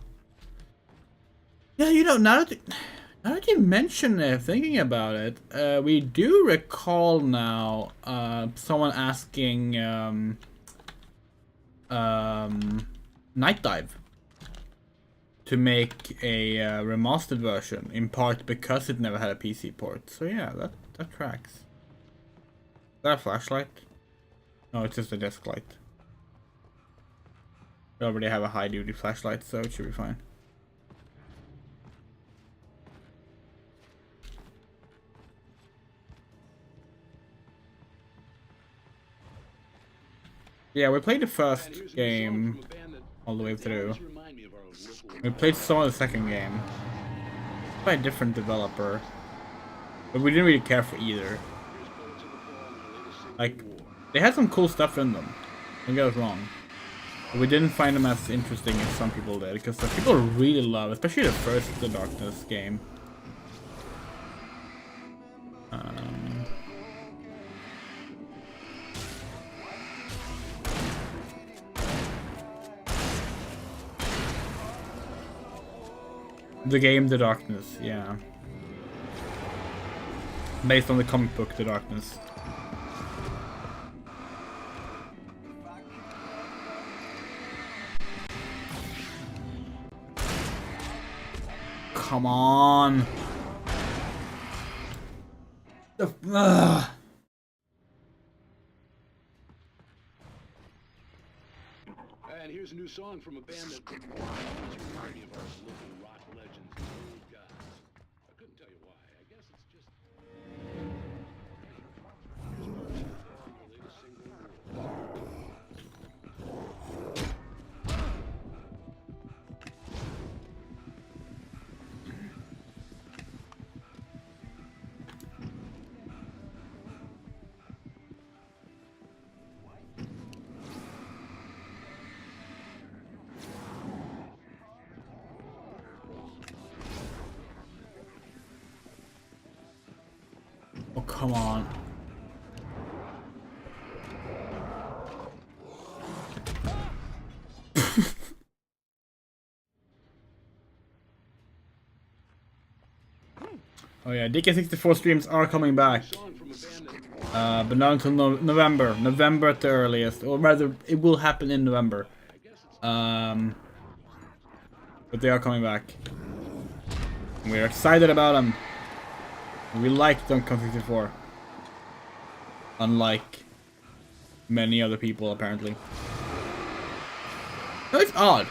Yeah, you know, now that you mention it, thinking about it, we do recall now someone asking Night Dive to make a remastered version, in part because it never had a PC port. So yeah, that tracks. Is that a flashlight? No, it's just a desk light. We already have a high duty flashlight, so it should be fine. Yeah, we played the first game all the way through. We played some of the second game by a different developer, but we didn't really care for either. Like, they had some cool stuff in them. Don't get us wrong. But we didn't find them as interesting as some people did, because people really love, especially the first The Darkness game. The game The Darkness, yeah. Based on the comic book The Darkness. Come on. And here's a new song from a band that features many of our local rock legends and old gods. I couldn't tell you why. I guess it's just... Here's Mars, their latest single, Oh, come on. Oh yeah, DK64 streams are coming back. But not until November. November at the earliest. Or rather, it will happen in November. But they are coming back. We're excited about them. We like Donkey Kong 64. Unlike many other people, apparently. No, it's odd.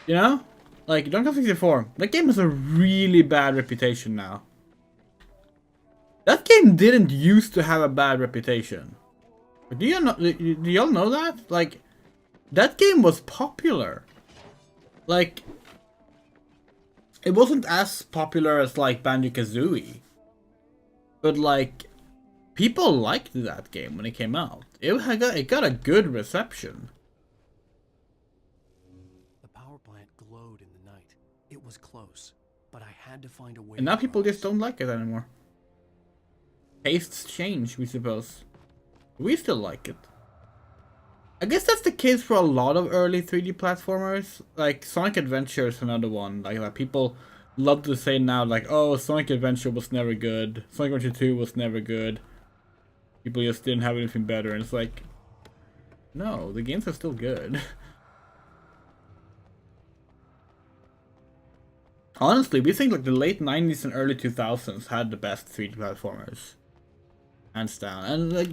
You know? Like, Donkey Kong 64. That game has a really bad reputation now. That game didn't used to have a bad reputation. Do y'all know that? Like, that game was popular. Like, it wasn't as popular as, like, Banjo-Kazooie. But, like, people liked that game when it came out. It got a good reception. The power plant glowed in the night. It was close, but I had to find a way. And now people across. just don't like it anymore. Tastes change, we suppose. We still like it. I guess that's the case for a lot of early 3D platformers. Like, Sonic Adventure is another one. Like, that people love to say now, like, oh, Sonic Adventure was never good. Sonic Adventure 2 was never good. People just didn't have anything better. And it's like, no, the games are still good. Honestly, we think like the late 90s and early 2000s had the best 3D platformers. Hands down. And like,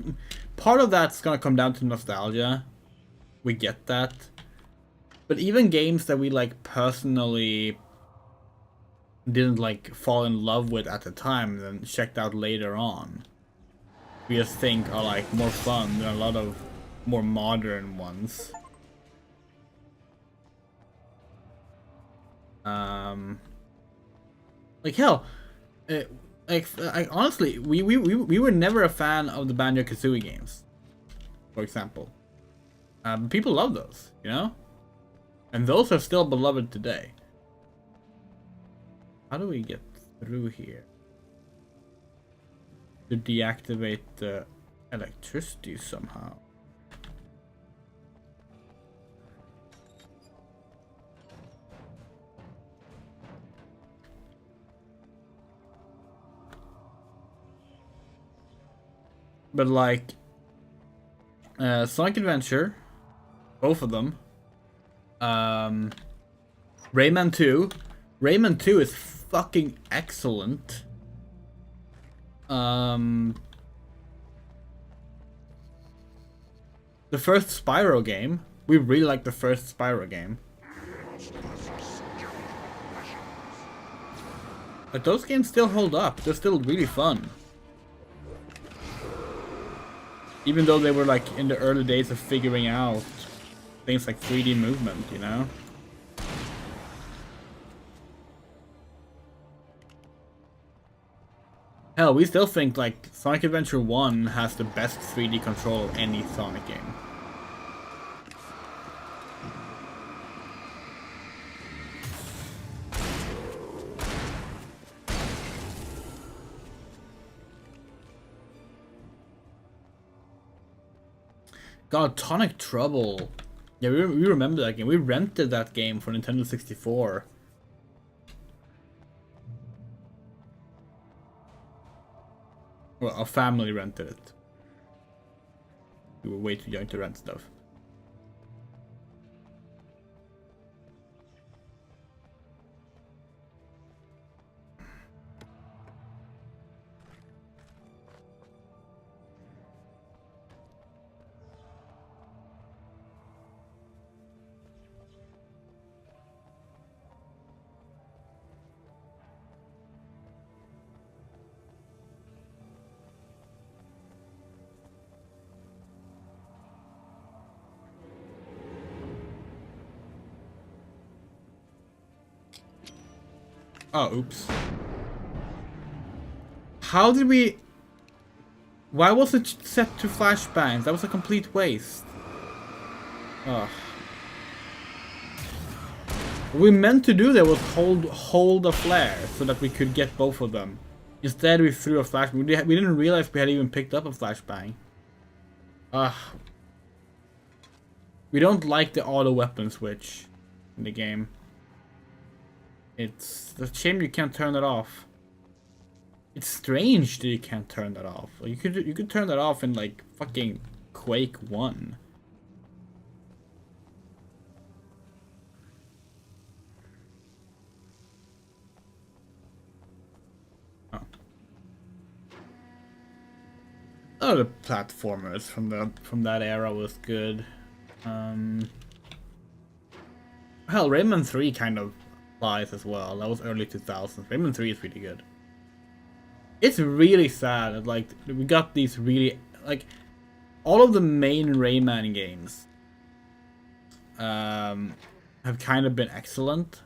part of that's gonna come down to nostalgia. We get that. But even games that we like personally didn't like fall in love with at the time, then checked out later on, we just think are like more fun than a lot of more modern ones. Like hell, honestly, we were never a fan of the Banjo-Kazooie games, for example. But people love those, you know? And those are still beloved today. How do we get through here? To deactivate the electricity somehow. But like, Sonic Adventure, both of them. Rayman 2. Rayman 2 is fucking excellent. The first Spyro game. We really like the first Spyro game. But those games still hold up. They're still really fun. Even though they were like in the early days of figuring out things like 3D movement, you know? Hell, we still think like Sonic Adventure 1 has the best 3D control of any Sonic game. God, Tonic Trouble. Yeah, we remember that game. We rented that game for Nintendo 64. Well, our family rented it. We were way too young to rent stuff. Oh, oops. How did we... Why was it set to flashbangs? That was a complete waste. Ugh. What we meant to do there was hold a flare so that we could get both of them. Instead we threw a flashbang. We didn't realize we had even picked up a flashbang. Ugh. We don't like the auto weapon switch in the game. It's a shame you can't turn it off. It's strange that you can't turn that off. You could turn that off in like fucking Quake 1. Oh. Oh, the platformers from that era was good. Hell, Rayman 3 kind of as well. That was early 2000s. Rayman 3 is really good. It's really sad that like we got these really like all of the main Rayman games have kind of been excellent.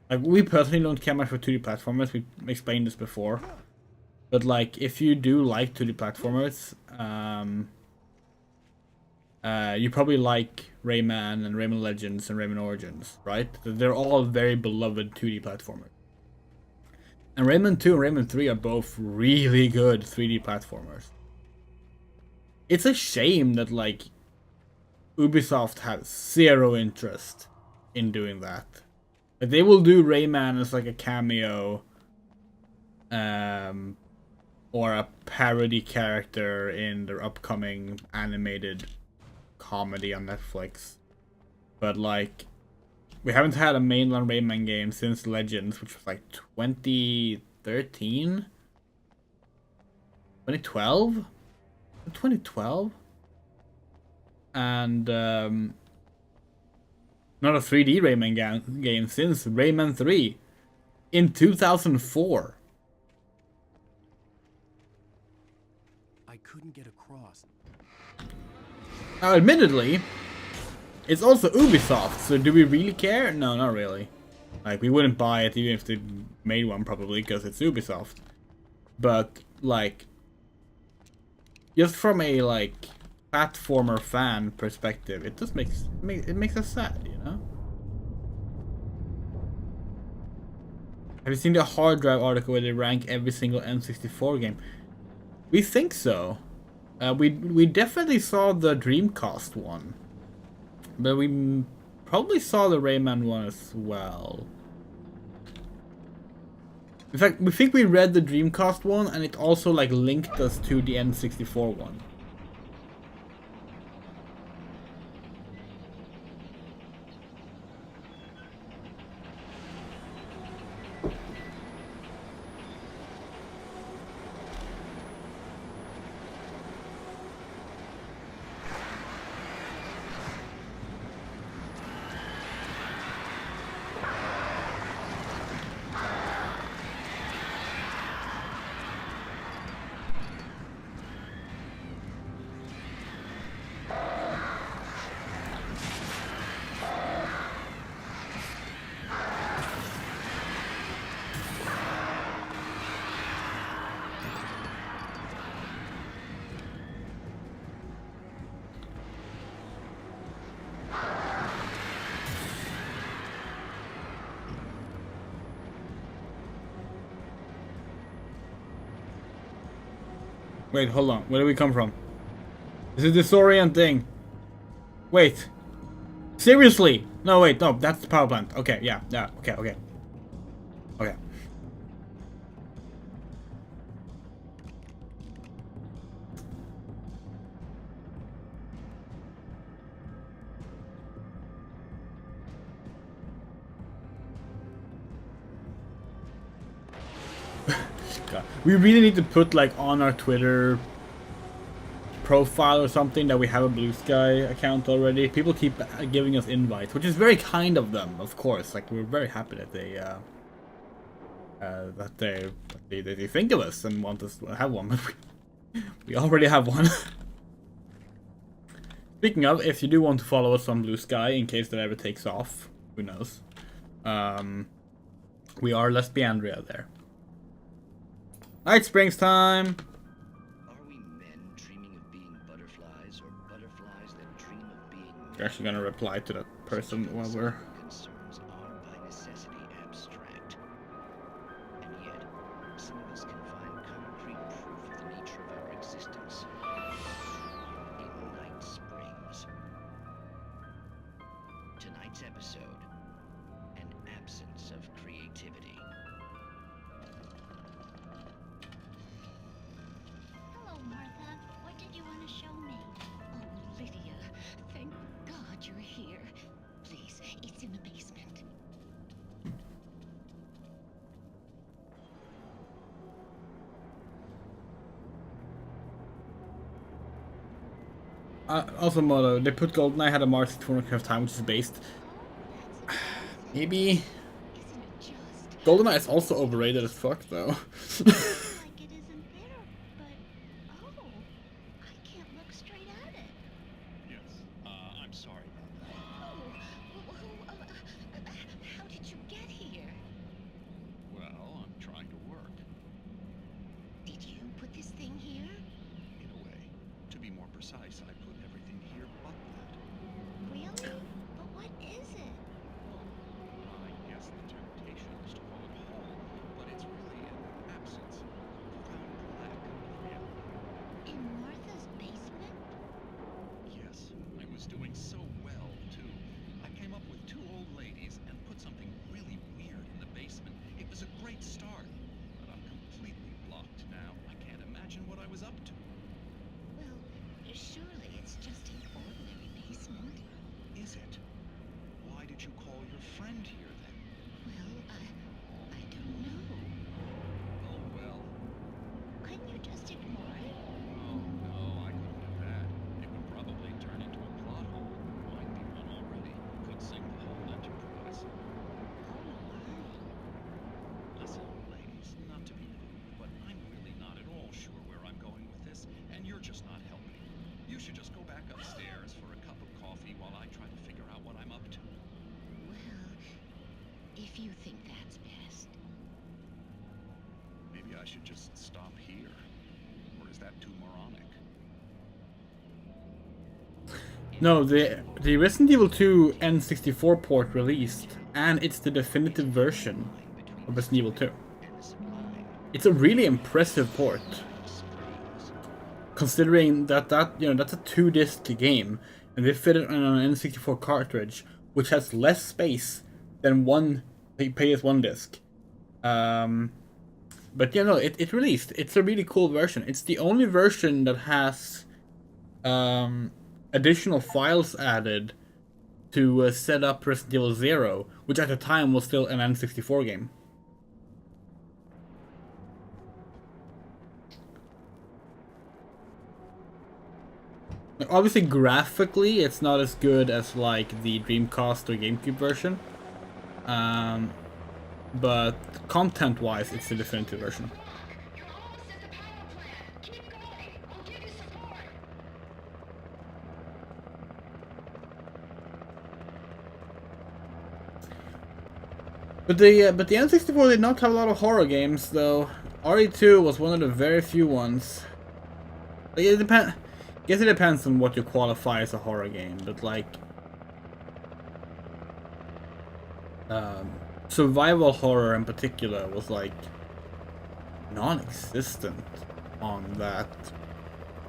Like we personally don't care much for 2D platformers. We explained this before, but like if you do like 2D platformers, you probably like Rayman and Rayman Legends and Rayman Origins, right? They're all very beloved 2D platformers. And Rayman 2 and Rayman 3 are both really good 3D platformers. It's a shame that like Ubisoft has zero interest in doing that. Like, they will do Rayman as like a cameo or a parody character in their upcoming animated comedy on Netflix, but like we haven't had a mainline Rayman game since Legends, which was like 2013, 2012, 2012, and not a 3D Rayman game since Rayman 3 in 2004. I couldn't get across. Now, admittedly, it's also Ubisoft, so do we really care? No, not really. Like, we wouldn't buy it even if they made one, probably, because it's Ubisoft. But, like, just from a, like, platformer fan perspective, it just makes us sad, you know? Have you seen the hard drive article where they rank every single N64 game? We think so. We definitely saw the Dreamcast one, but we probably saw the Rayman one as well. In fact, we think we read the Dreamcast one, and it also like linked us to the N64 one. Wait, hold on. Where do we come from? This is disorienting. Wait. Seriously? No, wait, no, that's the power plant. Okay, yeah, okay. Okay. God. We really need to put like on our Twitter profile or something that we have a Blue Sky account already. People keep giving us invites, which is very kind of them, of course. Like, we're very happy that they think of us and want us to have one, but we already have one. Speaking of, if you do want to follow us on Blue Sky in case that ever takes off, who knows? We are Lesbiandria there. Night Springs time. You're actually gonna reply to that person while we're... Concerns are by necessity abstract. And yet, some of us can find concrete proof of the nature of our existence. In Night Springs. Tonight's episode, an absence of creativity. Hello, Martha. What did you want to show me? Oh, Lydia, thank God you're here. Please, it's in the basement. Also, Moto, they put GoldenEye had a Mars 200 of time, which is based. Maybe. Isn't it just? GoldenEye is also overrated as fuck, though. Like it isn't there, but oh, I can't look straight at it. Yes. I'm sorry about that. How did you get here? Well, I'm trying to work. Did you put this thing here? In a way. To be more precise, I put everything here but that. Really? But what is it? I guess the temptation is to call it home, but it's really an absence, a profound lack of reality. In Martha's basement? Yes, I was doing so well, too. I came up with 2 old ladies and put something really weird in the basement. It was a great start, but I'm completely blocked now. I can't imagine what I was up to. Well, surely it's just an ordinary basement. Is it? Why did you call your friend here, then? Well, I don't know. Oh, well. Couldn't you just ignore it? Oh, no, I couldn't do that. It would probably turn into a plot hole. Might be one already. Could sink the whole enterprise. Oh my. Listen, ladies, not to be rude, but I'm really not at all sure where I'm going with this, and you're just not helping. You should just go back upstairs for a cup of coffee while I try to figure out what I'm up to. Well, if you think that's best. Maybe I should just stop here. Or is that too moronic? No, the Resident Evil 2 N64 port released, and it's the definitive version of Resident Evil 2. It's a really impressive port, considering that that's a 2-disc game, and they fit it on an N64 cartridge, which has less space than one PS1 disc. But yeah, no, it released. It's a really cool version. It's the only version that has additional files added to set up Resident Evil 0, which at the time was still an N64 game. Obviously, graphically, it's not as good as like the Dreamcast or GameCube version, but content-wise, it's the definitive version. You're almost at the power plant. Keep going. I'll give you support. But the N64 did not have a lot of horror games, though. RE2 was one of the very few ones. Like, it depends. I guess it depends on what you qualify as a horror game, but like survival horror in particular was like non-existent. on that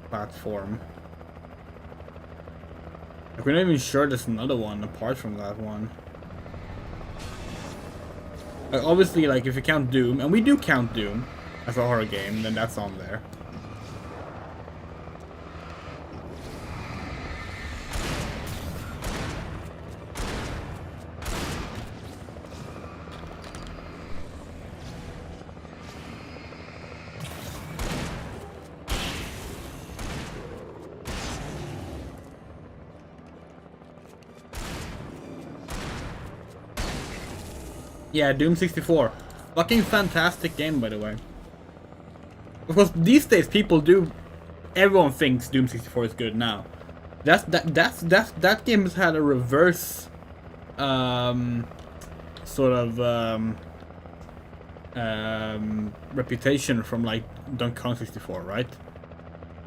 platform. Like, we're not even sure there's another one apart from that one. Like, obviously, like, if you count Doom, and we do count Doom as a horror game, then that's on there. Yeah, Doom 64. Fucking fantastic game, by the way. Because these days people do, everyone thinks Doom 64 is good now. That game has had a reverse, sort of reputation from like Donkey Kong 64, right?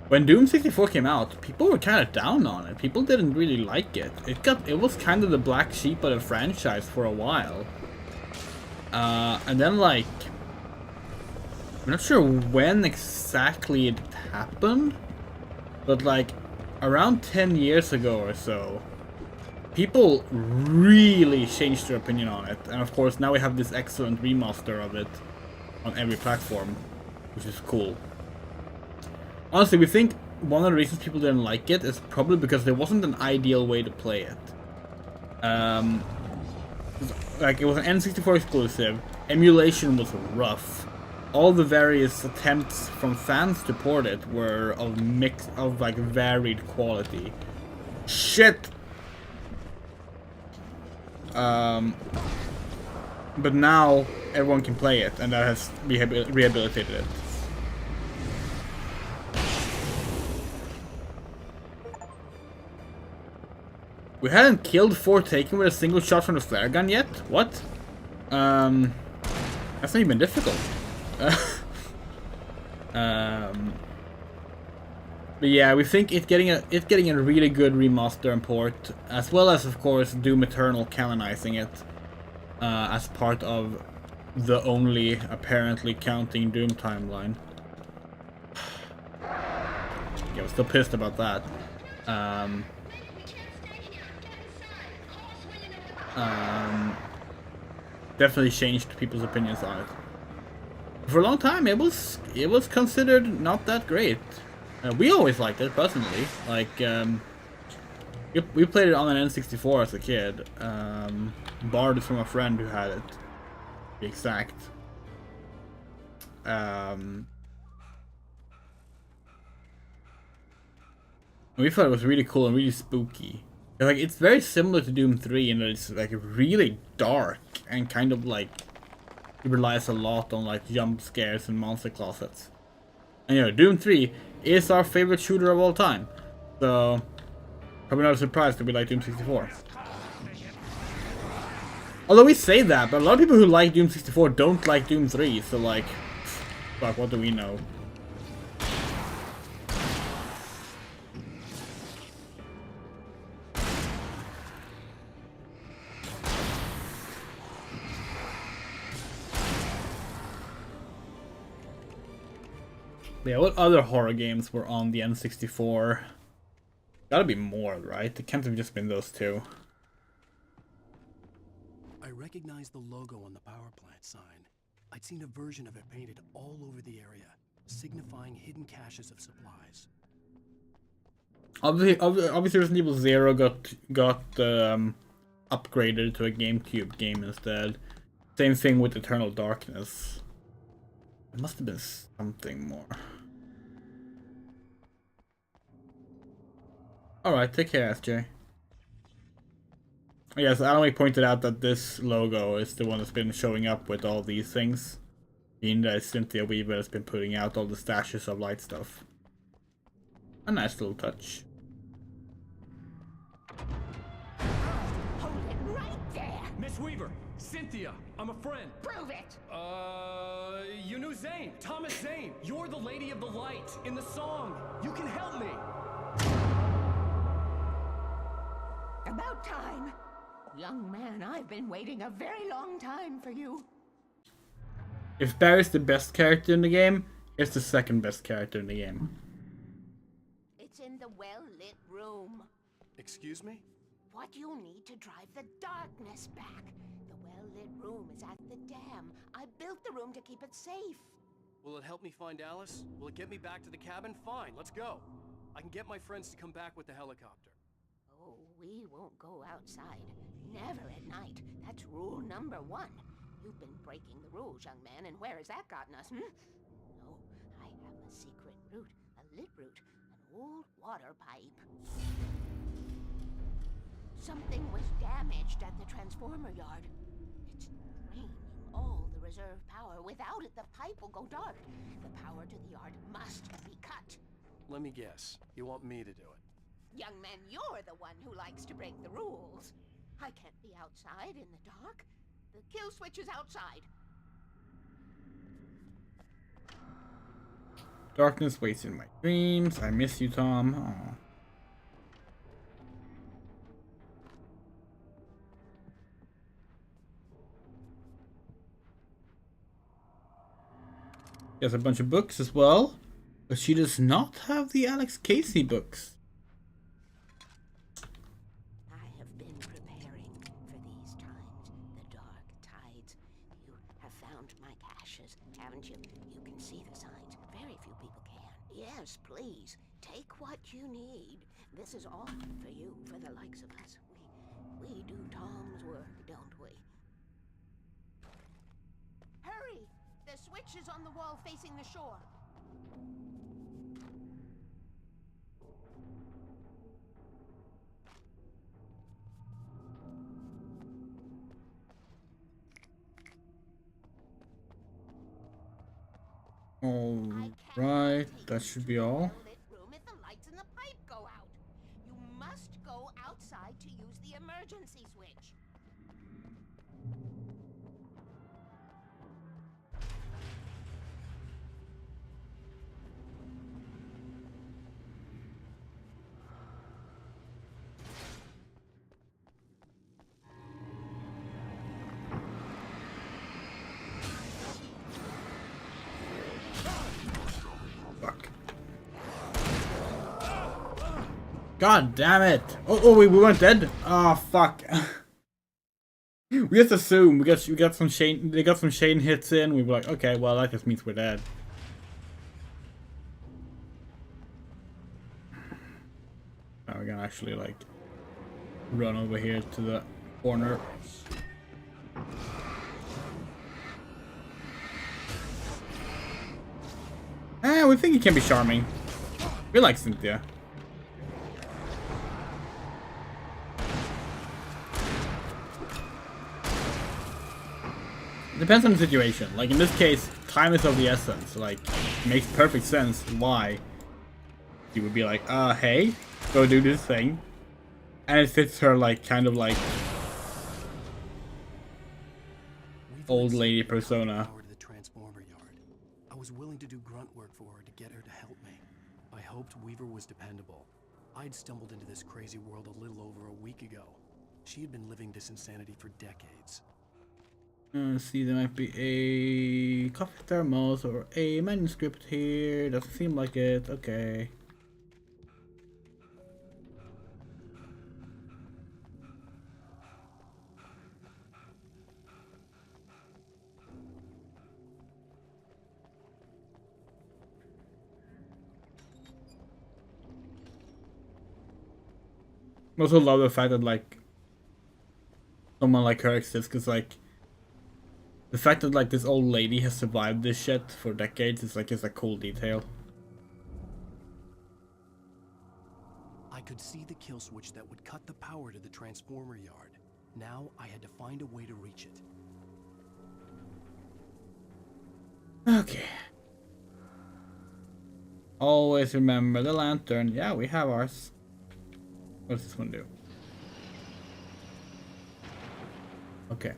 When Doom 64 came out, people were kind of down on it. People didn't really like it. It was kind of the black sheep of the franchise for a while. And then, like, I'm not sure when exactly it happened, but like around 10 years ago or so, people really changed their opinion on it. And of course, now we have this excellent remaster of it on every platform, which is cool. Honestly, we think one of the reasons people didn't like it is probably because there wasn't an ideal way to play it. Like, it was an N64 exclusive, emulation was rough. All the various attempts from fans to port it were of like varied quality. Shit! But now everyone can play it, and that has rehabilitated it. We hadn't killed 4 Taken with a single shot from the flare gun yet? What? That's not even difficult. But yeah, we think it's getting a really good remaster and port, as well as, of course, Doom Eternal canonizing it as part of the only apparently counting Doom timeline. Yeah, I'm still pissed about that. Definitely changed people's opinions on it. For a long time, it was considered not that great. We always liked it personally. Like, we played it on an N64 as a kid. Borrowed it from a friend who had it. To be exact. We thought it was really cool and really spooky. Like, it's very similar to Doom 3 in that it's like really dark and kind of like it relies a lot on like jump scares and monster closets. And you know, Doom 3 is our favorite shooter of all time, so probably not a surprise that we like Doom 64. Although we say that, but a lot of people who like Doom 64 don't like Doom 3, so like, fuck, what do we know? Yeah, what other horror games were on the N64? Gotta be more, right? It can't have just been those two. I recognized the logo on the power plant sign. I'd seen a version of it painted all over the area, signifying hidden caches of supplies. Obviously Resident Evil 0 got upgraded to a GameCube game instead. Same thing with Eternal Darkness. It must have been something more. Alright, take care, SJ. Yes, Alan pointed out that this logo is the one that's been showing up with all these things. Being that Cynthia Weaver has been putting out all the stashes of light stuff. A nice little touch. Hold it right there! Miss Weaver, Cynthia, I'm a friend. Prove it! You knew Zane, Thomas Zane. You're the Lady of the Light in the song. You can help me. About time. Young man, I've been waiting a very long time for you. If Barry's the best character in the game, It's the second best character in the game. It's in the well-lit room. Excuse me? What you need to drive the darkness back. The well-lit room is at the dam. I built the room to keep it safe. Will it help me find Alice? Will it get me back to the cabin? Fine, let's go. I can get my friends to come back with the helicopter. Oh, we won't go outside. Never at night. That's rule number 1. You've been breaking the rules, young man, and where has that gotten us, No, I have a secret route, a lit route, an old water pipe. Something was damaged at the transformer yard. It's draining all the reserve power. Without it, the pipe will go dark. The power to the yard must be cut. Let me guess. You want me to do it? Young man, you're the one who likes to break the rules. I can't be outside in the dark. The kill switch is outside. Darkness waits in my dreams. I miss you, Tom. Aw. She has a bunch of books as well, but she does not have the Alex Casey books. I have been preparing for these times, the dark tides. You have found my caches, haven't you? You can see the signs. Very few people can. Yes, please. Take what you need. This is all for you, for the likes of us. We do Tom's work, don't we? Hurry! The switch is on the wall facing the shore. Alright, that should be all. Room if the lights in the pipe go out. You must go outside to use the emergency switch. Fuck. God damn it! Oh, we weren't dead. Oh fuck. We just assume we got some Shane. They got some Shane hits in. We were like, okay, well that just means we're dead. Now we're gonna actually like run over here to the corner. We think he can be charming. We like Cynthia. Depends on the situation. Like in this case, time is of the essence. Like, it makes perfect sense why he would be like, hey, go do this thing. And it fits her like kind of like old lady persona. To the transformer yard. I was willing to do grunt work for her to get her to help me. I hoped Weaver was dependable. I'd stumbled into this crazy world a little over a week ago. She had been living this insanity for decades. See, there might be a coffee thermos or a manuscript here. Doesn't seem like it. Okay. I also love the fact that like someone like her exists, because like the fact that like this old lady has survived this shit for decades is like just a cool detail. I could see the kill switch that would cut the power to the transformer yard. Now I had to find a way to reach it. Okay. Always remember the lantern. Yeah, we have ours. What does this one do? Okay.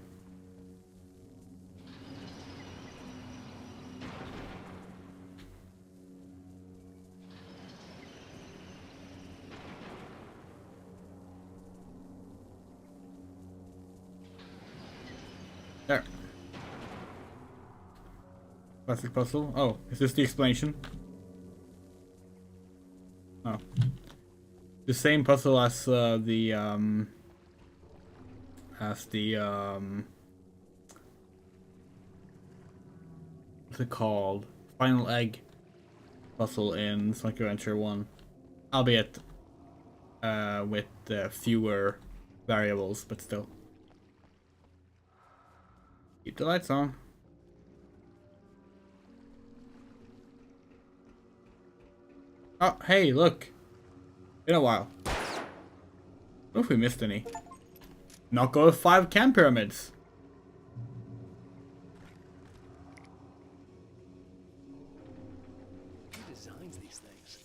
There. Classic puzzle. Oh, is this the explanation? Oh. The same puzzle as what's it called? Final Egg puzzle in Sonic Adventure 1. Albeit with fewer variables, but still. Keep the lights on. Oh, hey, look. Been a while. What if we missed any? Knock over 5 camp pyramids. Who designs these things?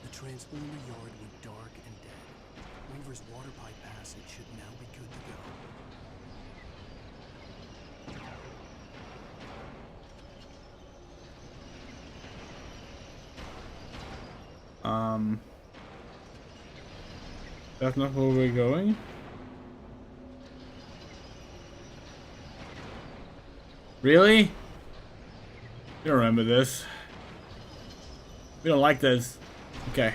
The transponder yard went dark and dead. Weaver's water pipe passage should now be good to go. That's not where we're going? Really? You don't remember this. We don't like this. Okay.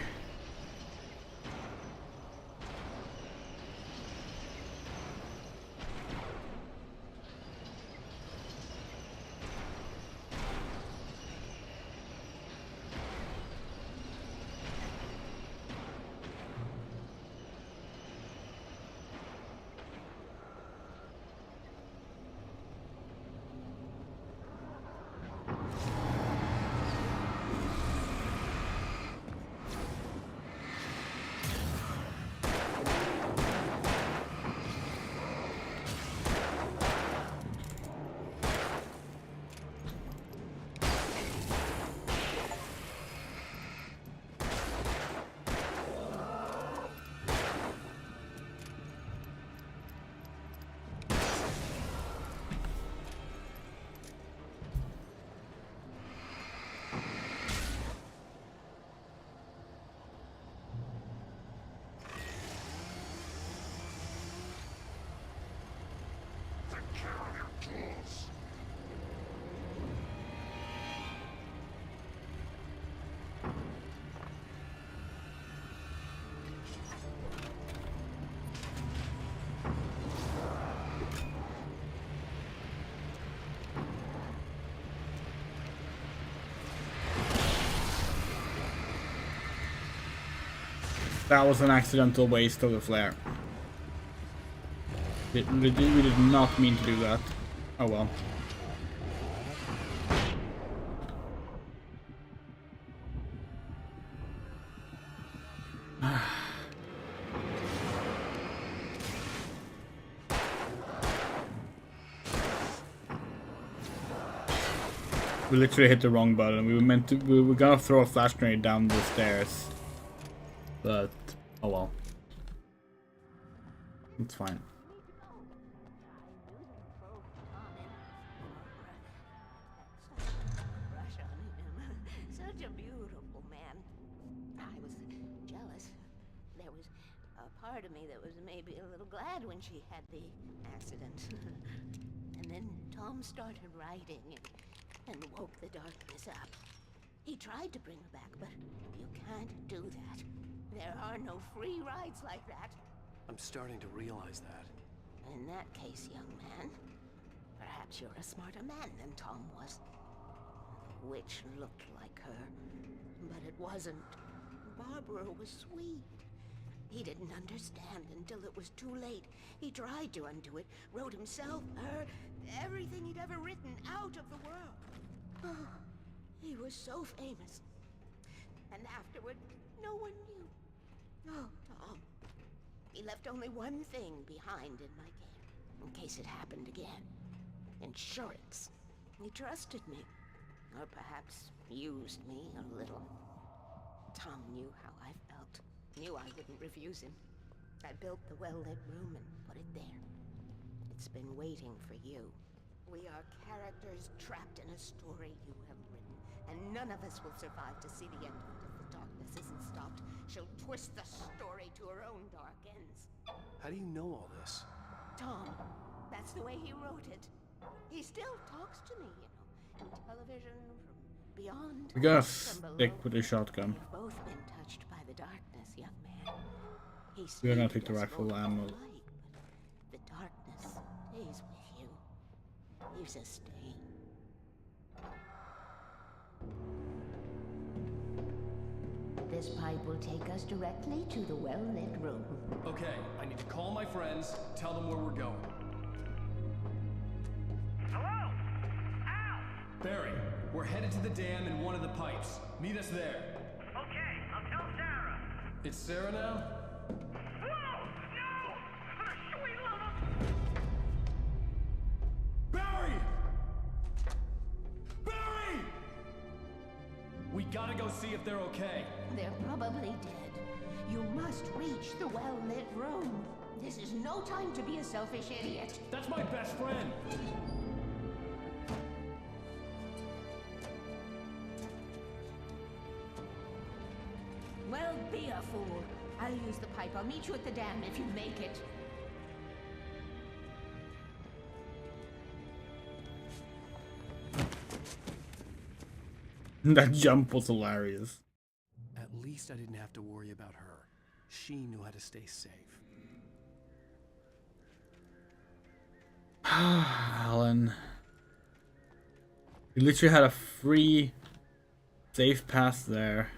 That was an accidental waste of the flare. We did not mean to do that. Oh well. We literally hit the wrong button. We were gonna throw a flash grenade down the stairs. But, oh well. It's fine. Such a beautiful man. I was jealous. There was a part of me that was maybe a little glad when she had the accident. And then Tom started writing and woke the darkness up. He tried to bring her back, but you can't do that. There are no free rides like that. I'm starting to realize that. In that case, young man, perhaps you're a smarter man than Tom was. The witch looked like her, but it wasn't. Barbara was sweet. He didn't understand until it was too late. He tried to undo it, wrote himself, her, everything he'd ever written out of the world. Oh, he was so famous. And afterward, no one knew. Oh, Tom. He left only one thing behind in my game, in case it happened again. Insurance. He trusted me. Or perhaps used me a little. Tom knew how I felt. Knew I wouldn't refuse him. I built the well-lit room and put it there. It's been waiting for you. We are characters trapped in a story you have written. And none of us will survive to see the end of it if the darkness isn't stopped. She'll twist the story to her own dark ends. How do you know all this? Tom, that's the way he wrote it. He still talks to me, you know, in television, from beyond. We gotta from below. stick with the shotgun. We've both been touched by the darkness, young man. We're gonna take He the saved us rifle both from ammo. light, but the darkness stays with you. Leaves a stain. This pipe will take us directly to the well-lit room. Okay, I need to call my friends, tell them where we're going. Hello? Al! Barry, we're headed to the dam in one of the pipes. Meet us there. Okay, I'll tell Sarah. It's Sarah now? Whoa! No! For the sweet love of... Barry! Barry! We gotta go see if they're okay. They're probably dead. You must reach the well-lit room. This is no time to be a selfish idiot. That's my best friend. Well, be a fool. I'll use the pipe. I'll meet you at the dam if you make it. That jump was hilarious. At least I didn't have to worry about her. She knew how to stay safe. Alan. You literally had a free safe pass there.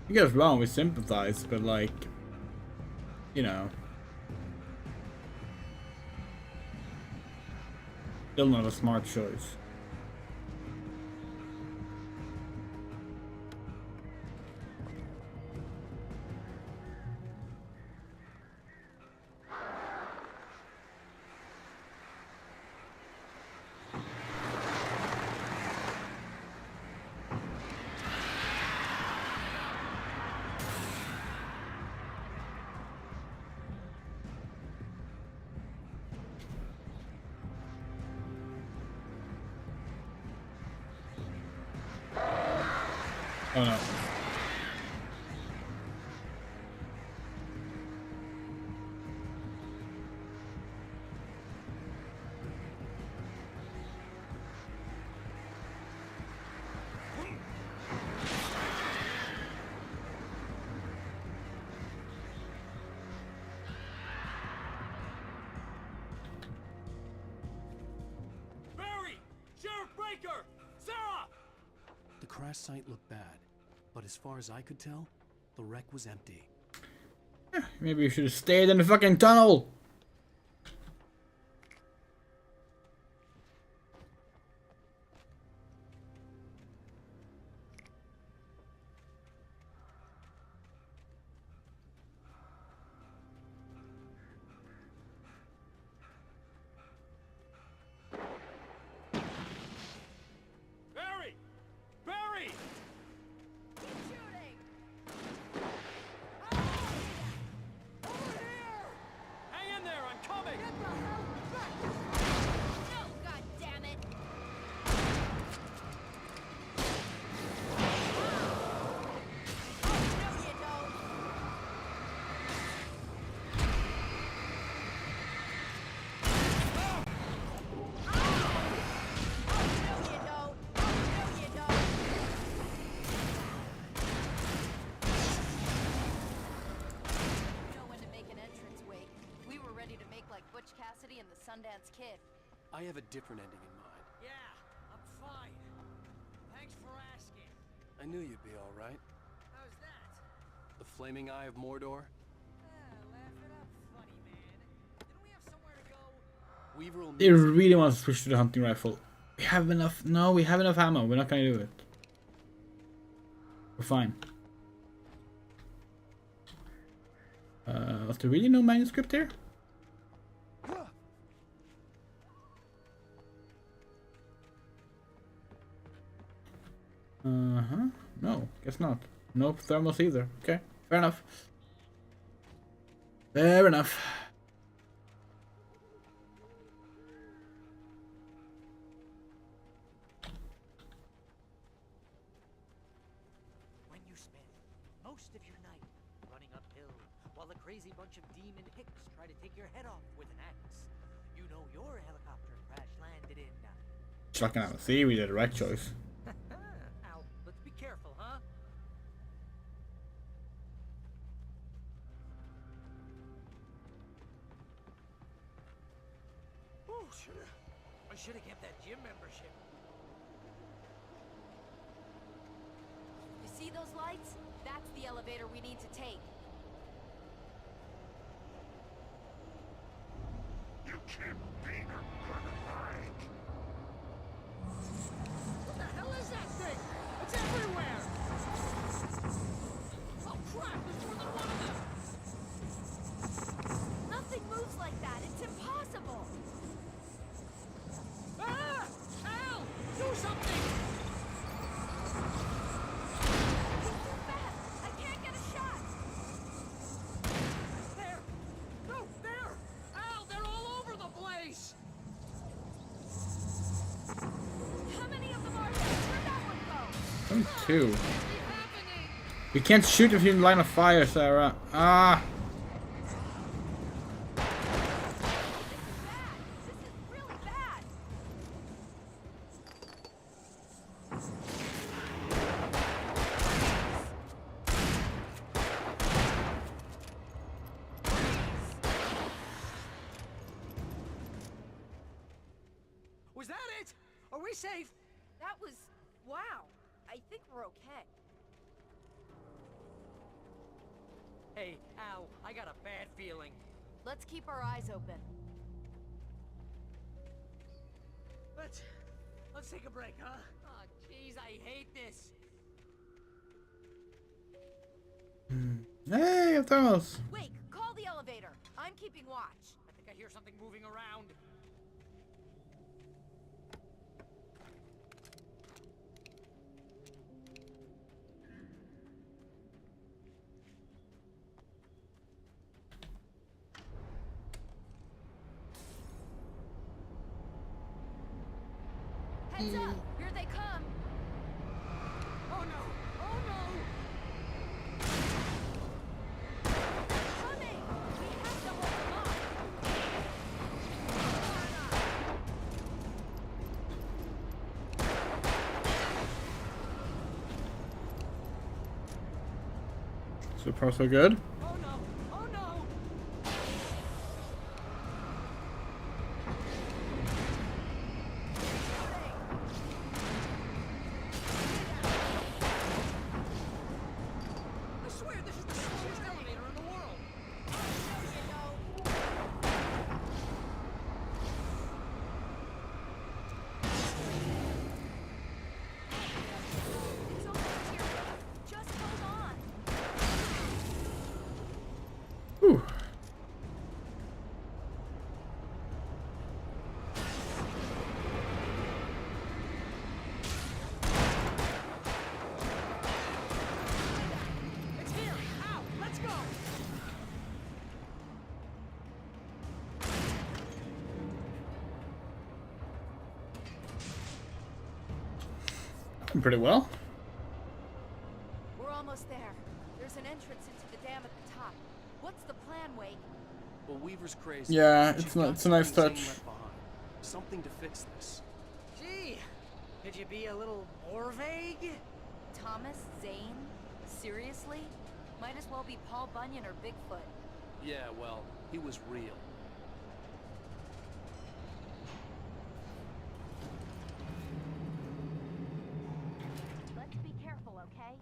You get us wrong, we sympathize, but like, you know, still not a smart choice. Oh no. Barry! Sheriff Breaker! Sarah! The crash site looked bad, but as far as I could tell, the wreck was empty. Maybe you should have stayed in the fucking tunnel. Barry! Barry! Keep shooting! Hang in there, I'm coming! No, god damn it! No, you don't! No, you don't! No, you don't! Know when to make an entrance, Wake. We were ready to make like Butch Cassidy and the Sundance Kid. I have a different ending in mind. Yeah, I'm fine. Thanks for asking. I knew you'd be all right. How's that? The flaming eye of Mordor? Laugh it up, funny man. Didn't we have somewhere to go? Weaver will They really want to switch to the hunting rifle. We have enough. No, we have enough ammo. We're not gonna do it. We're fine. Was there really no manuscript here? Uh-huh. No, guess not. No thermos either. Okay, fair enough. Fair enough. When you spend most of your night running uphill while a crazy bunch of demon hicks try to take your head off with an axe, you know your helicopter crash landed in. Shocking out. See, we did the right choice. Al, let's be careful, huh? Oh, I should have kept that gym membership. You see those lights? That's the elevator we need to take. You can't beat a good fight. What the hell is that thing? It's everywhere! Oh crap, there's more than one of them! Nothing moves like that. It's impossible. Ah! Al! Do something! He's too fast. I can't get a shot. There! No, there! Al, they're all over the place! How many of them are there? Where'd that one go? Only two. What's happening? We can't shoot if you're in line of fire, Sarah. Ah. This is bad. This is really bad. Was that it? Are we safe? That was... wow. I think we're okay. Hey, Al, I got a bad feeling. Let's keep our eyes open. Let's take a break, huh? Oh, jeez, I hate this. Hey, a thermos. Wait, call the elevator. I'm keeping watch. I think I hear something moving around. Heads up! Here they come! Oh no! Oh no! Coming! We have to hold them off! So far so good. Oh no! Oh no! I swear this is the slowest elevator in the world! It's almost here. Just hold on. Whew. It's here! Ow! Let's go! Pretty well. We're almost there. There's an entrance into the dam at the top. What's the plan, Wake? Well, Weaver's crazy. Yeah, She's it's got it's a nice something touch. Zane left behind. Something to fix this. Gee, could you be a little more vague? Thomas Zane? Seriously? Might as well be Paul Bunyan or Bigfoot. Yeah, well, he was real. Let's be careful, okay?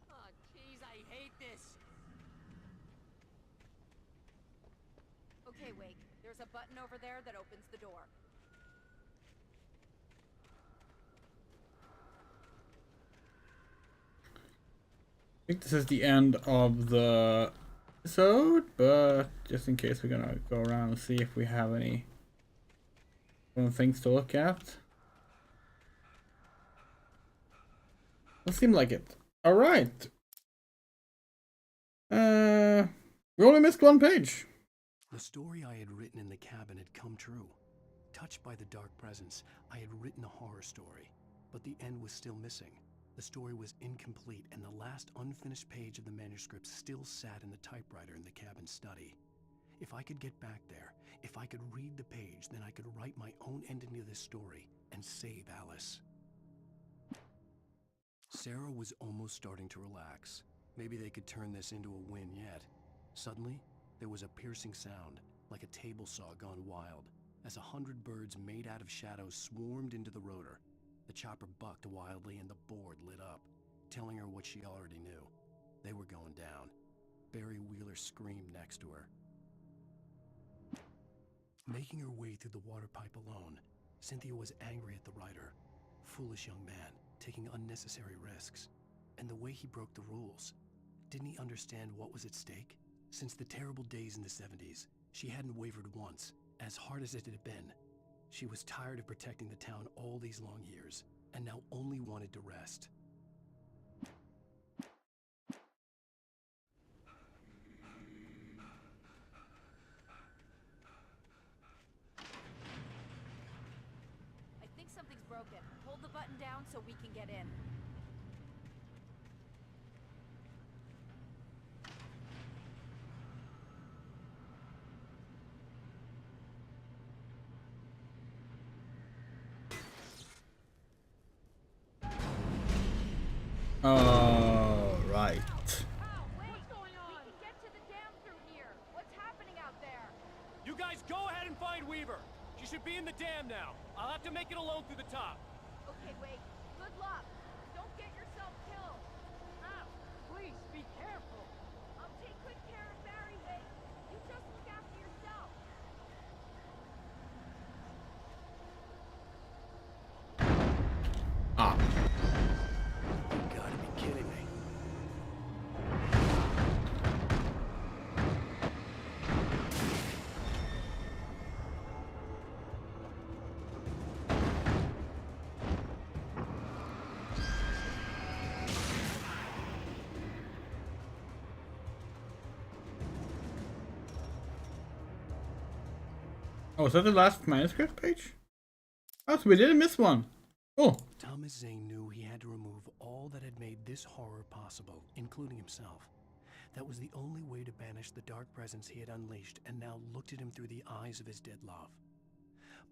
Oh, jeez, I hate this. Okay, Wake. There's a button over there that opens the door. think this is the end of the episode, but just in case, we're gonna go around and see if we have any things to look at. Doesn't seem like it. Alright. We only missed one page. The story I had written in the cabin had come true. Touched by the dark presence, I had written a horror story, but the end was still missing. The story was incomplete, and the last unfinished page of the manuscript still sat in the typewriter in the cabin study. If I could get back there, if I could read the page, then I could write my own ending to this story and save Alice. Sarah was almost starting to relax. Maybe they could turn this into a win yet. Suddenly, there was a piercing sound, like a table saw gone wild, as 100 birds made out of shadows swarmed into the rotor. The chopper bucked wildly and the board lit up, telling her what she already knew. They were going down. Barry Wheeler screamed next to her. Making her way through the water pipe alone, Cynthia was angry at the writer. Foolish young man, taking unnecessary risks. And the way he broke the rules. Didn't he understand what was at stake? Since the terrible days in the 70s, she hadn't wavered once, as hard as it had been. She was tired of protecting the town all these long years, and now only wanted to rest. I think something's broken. Hold the button down so we can get in. Oh, right. Oh, wait! What's going on? We can get to the dam through here. What's happening out there? You guys go ahead and find Weaver. She should be in the dam now. I'll have to make it alone through the top. Okay, wait. Good luck. Don't get yourself killed. Ow! Please, be careful! I'll take good care of Barry, Wade. You just look after yourself. Ah. You gotta be kidding me. Oh, is that the last manuscript page? Oh, so we didn't miss one. Cool. Thomas Zane knew he had to remove all that had made this horror possible, including himself. That was the only way to banish the dark presence he had unleashed and now looked at him through the eyes of his dead love.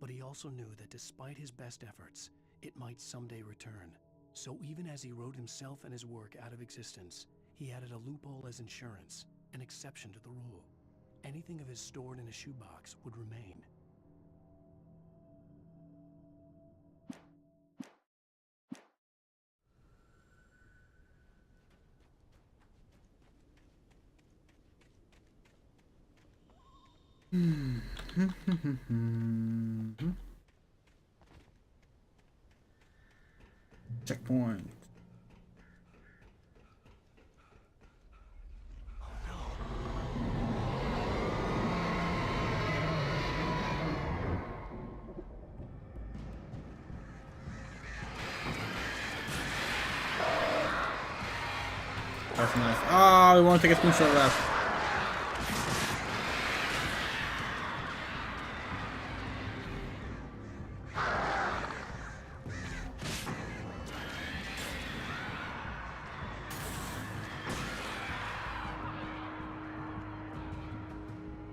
But he also knew that despite his best efforts, it might someday return. So even as he wrote himself and his work out of existence, he added a loophole as insurance, an exception to the rule. Anything of his stored in a shoebox would remain. Checkpoint. That's nice. Ah, we want to take a screenshot of that.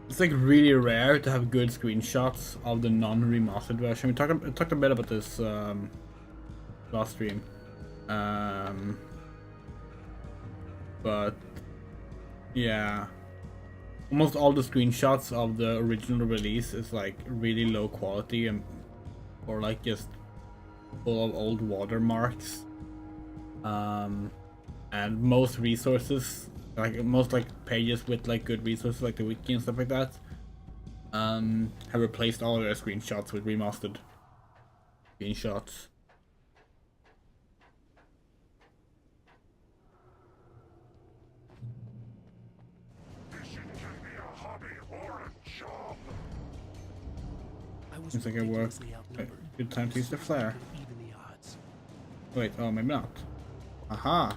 It's like really rare to have good screenshots of the non-remastered version. We talked a bit about this last stream, but yeah, almost all the screenshots of the original release is like really low quality and or like just full of old watermarks, and most resources. Like most like pages with like good resources like the wiki and stuff like that have replaced all of their screenshots with remastered screenshots. was Seems like it worked. ridiculously outnumbered. Good time to use the flare. Even the odds. Wait, oh, maybe not. Aha!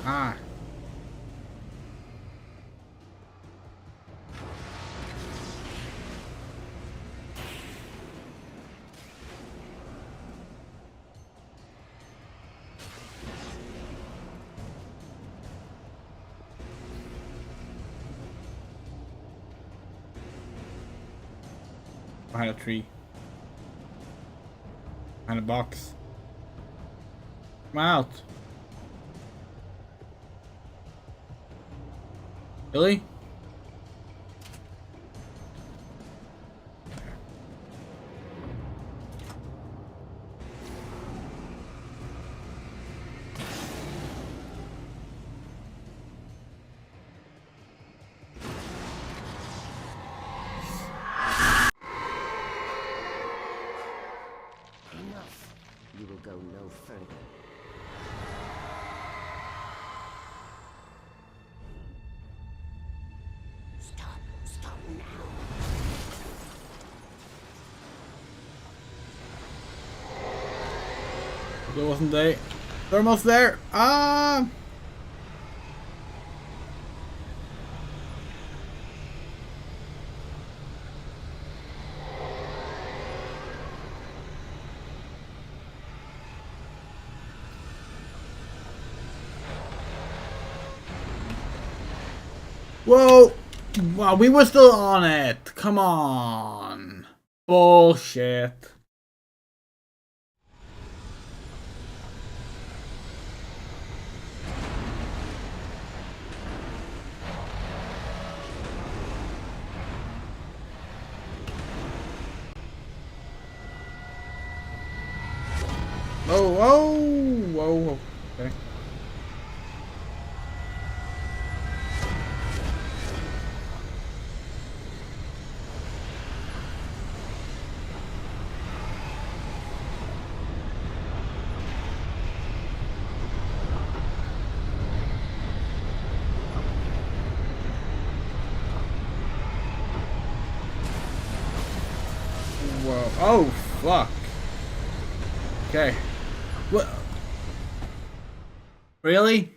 Ah! Behind a tree. Behind a box. Come out! Really? Enough. You will go no further. Stop. Stop now. It wasn't there. They're almost there. Ah! Whoa! Wow, we were still on it. Come on. Bullshit. Oh, oh, whoa, okay. Whoa, oh, fuck. Okay. What? Really?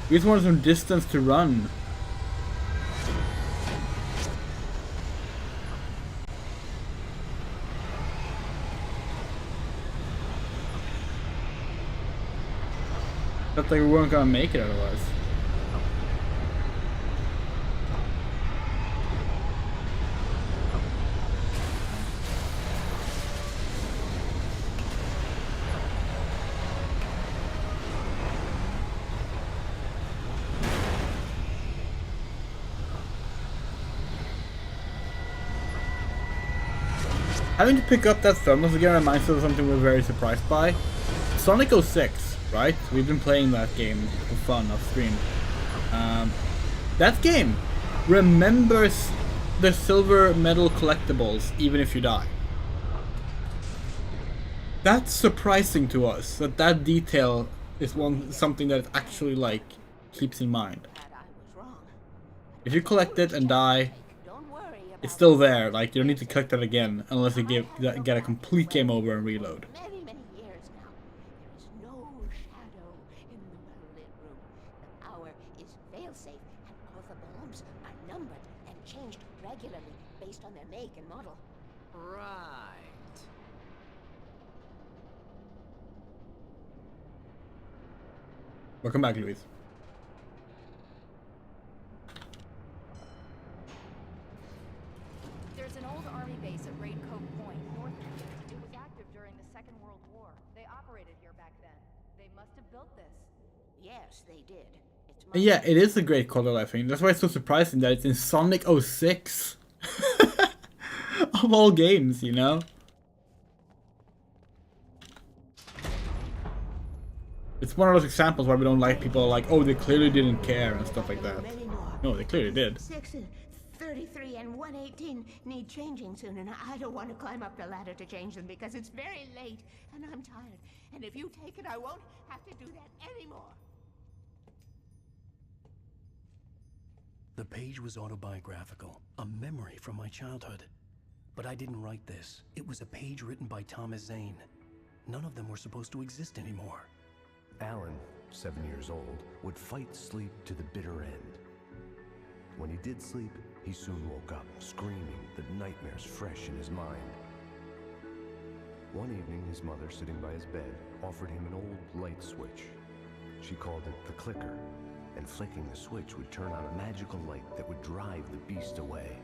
We just wanted some distance to run. Felt like we weren't gonna make it otherwise. Having to pick up that thermos again reminds us of something we're very surprised by. Sonic 06, right? We've been playing that game for fun off stream. That game remembers the silver medal collectibles even if you die. That's surprising to us, that detail is something that it actually like keeps in mind. If you collect it and die, it's still there. Like you don't need to collect that again unless you get a complete game over and reload. Many, many years now, there is no shadow in the well-lit room. The power is fail-safe, and all the bulbs are numbered and changed regularly based on their make and model. Right. Welcome back, Louise. There's an old army base at Raid Cove Point, north of here. It was active during the Second World War. They operated here back then. They must have built this. Yes, they did. It's my Yeah, it is a great color life thing. That's why it's so surprising that it's in Sonic 06. Of all games, you know? It's one of those examples where we don't like people like, oh, they clearly didn't care and stuff like that. Many more. No, they clearly did. 6 and 33 and 118 need changing soon, and I don't want to climb up the ladder to change them because it's very late and I'm tired. And if you take it, I won't have to do that anymore. The page was autobiographical, a memory from my childhood. But I didn't write this. It was a page written by Thomas Zane. None of them were supposed to exist anymore. Alan, 7 years old, would fight sleep to the bitter end. When he did sleep, he soon woke up, screaming, the nightmares fresh in his mind. One evening, his mother, sitting by his bed, offered him an old light switch. She called it the clicker, and flicking the switch would turn on a magical light that would drive the beast away.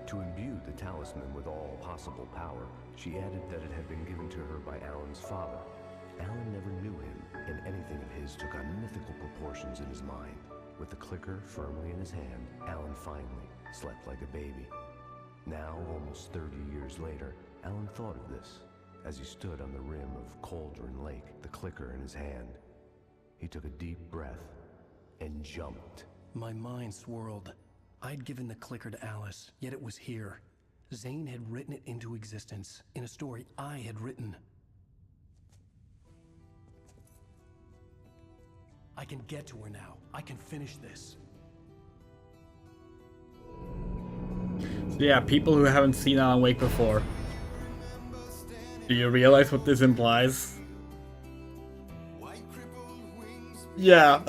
To imbue the talisman with all possible power, she added that it had been given to her by Alan's father. Alan never knew him, and anything of his took on mythical proportions in his mind. With the clicker firmly in his hand, Alan finally slept like a baby. Now, almost 30 years later, Alan thought of this as he stood on the rim of Cauldron Lake, the clicker in his hand. He took a deep breath and jumped. My mind swirled. I'd given the clicker to Alice, yet it was here. Zane had written it into existence, in a story I had written. I can get to her now. I can finish this. So yeah, people who haven't seen Alan Wake before, do you realize what this implies? Yeah.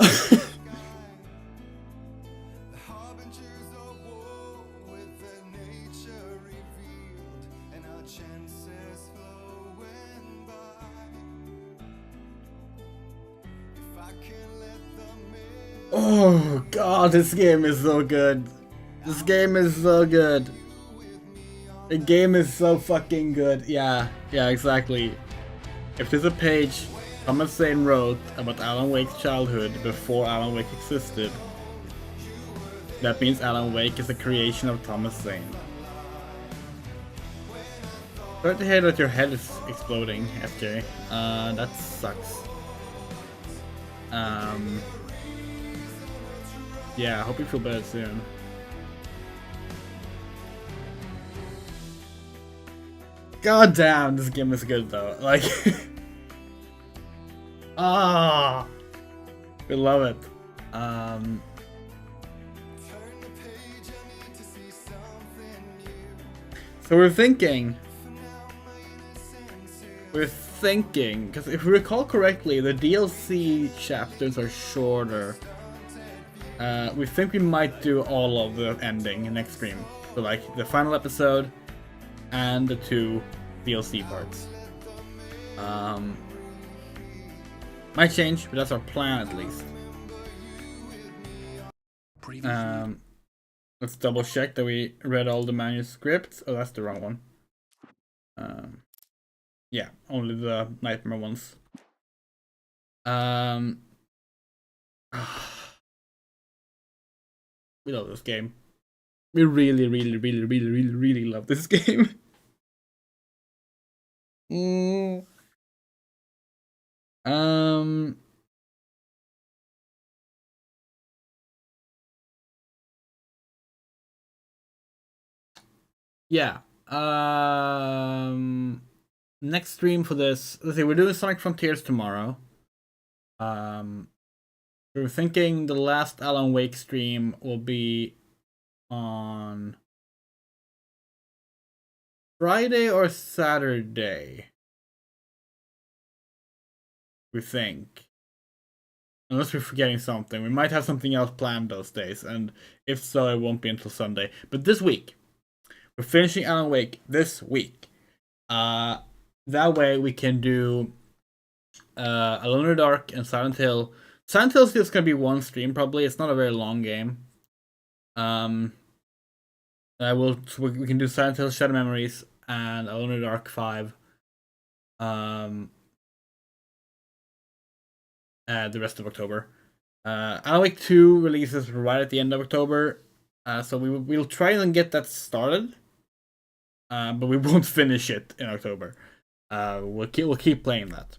Oh god, this game is so good. This game is so good. The game is so fucking good. Yeah, exactly. If there's a page Thomas Zane wrote about Alan Wake's childhood before Alan Wake existed, that means Alan Wake is a creation of Thomas Zane. Sorry to hear that your head is exploding, FJ. That sucks. Yeah, I hope you feel better soon. God damn, this game is good though. Like, we love it. So we're thinking, because if we recall correctly, the DLC chapters are shorter. We think we might do all of the ending next stream. So like the final episode and the 2 DLC parts. Might change, but that's our plan at least. Let's double check that we read all the manuscripts. Oh, that's the wrong one. Yeah, only the nightmare ones. We love this game. We really love this game. Yeah. Next stream for this. Let's see, we're doing Sonic Frontiers tomorrow. We're thinking the last Alan Wake stream will be on Friday or Saturday. We think. Unless we're forgetting something. We might have something else planned those days, and if so, it won't be until Sunday. But this week, we're finishing Alan Wake this week. That way we can do Alone in the Dark and Silent Hill. Silent Hill is just gonna be one stream probably. It's not a very long game. We can do Silent Hill Shadow Memories and Alone in the Dark 5. The rest of October. Alan Wake 2 releases right at the end of October, so we'll try and get that started, but we won't finish it in October. We'll keep playing that.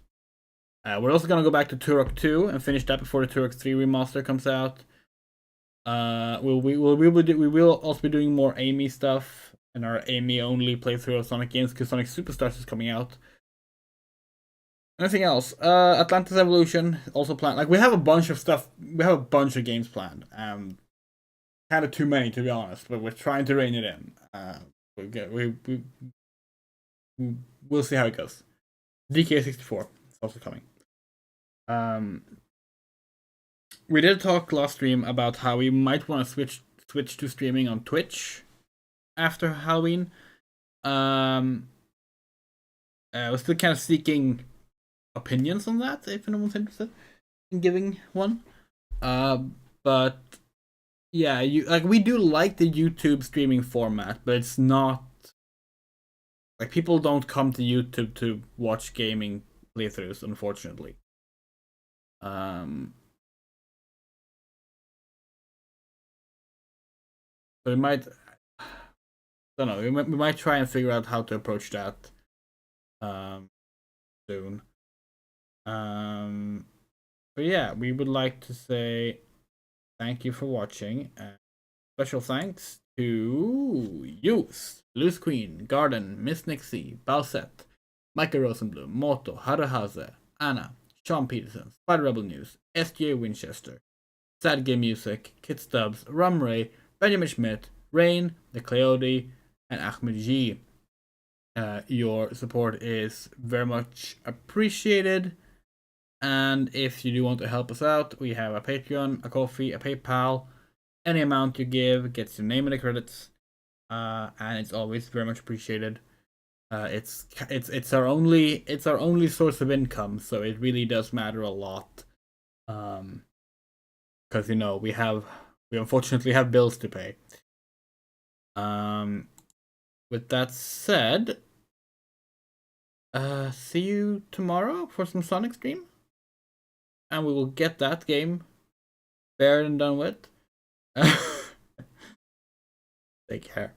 We're also gonna go back to Turok 2 and finish that before the Turok 3 remaster comes out. We will also be doing more Amy stuff and our Amy only playthrough of Sonic games because Sonic Superstars is coming out. Anything else? Atlantis Evolution also planned. Like we have a bunch of stuff. We have a bunch of games planned. Kind of too many to be honest, but we're trying to rein it in. We'll see how it goes. DK64 is also coming. We did talk last stream about how we might want to switch to streaming on Twitch after Halloween. We're still kind of seeking opinions on that if anyone's interested in giving one. But yeah, we do like the YouTube streaming format, but it's not like people don't come to YouTube to watch gaming playthroughs, unfortunately. So we might, don't know, we might try and figure out how to approach that soon. But yeah, we would like to say thank you for watching. Special thanks to Youth, Loose Queen, Garden, Miss Nixie, Balsett, Michael Rosenblum, Moto, Haruhaze, Anna, Sean Peterson, Spider Rebel News, SJ Winchester, Sad Game Music, Kit Stubbs, Rum Ray, Benjamin Schmidt, Rain, The Coyote, and Ahmed G. Your support is very much appreciated. And if you do want to help us out, we have a Patreon, a Ko-fi, a PayPal. Any amount you give gets your name in the credits, and it's always very much appreciated. It's our only source of income, so it really does matter a lot. Because we unfortunately have bills to pay. With that said, see you tomorrow for some Sonic stream. And we will get that game fair and done with. Take care.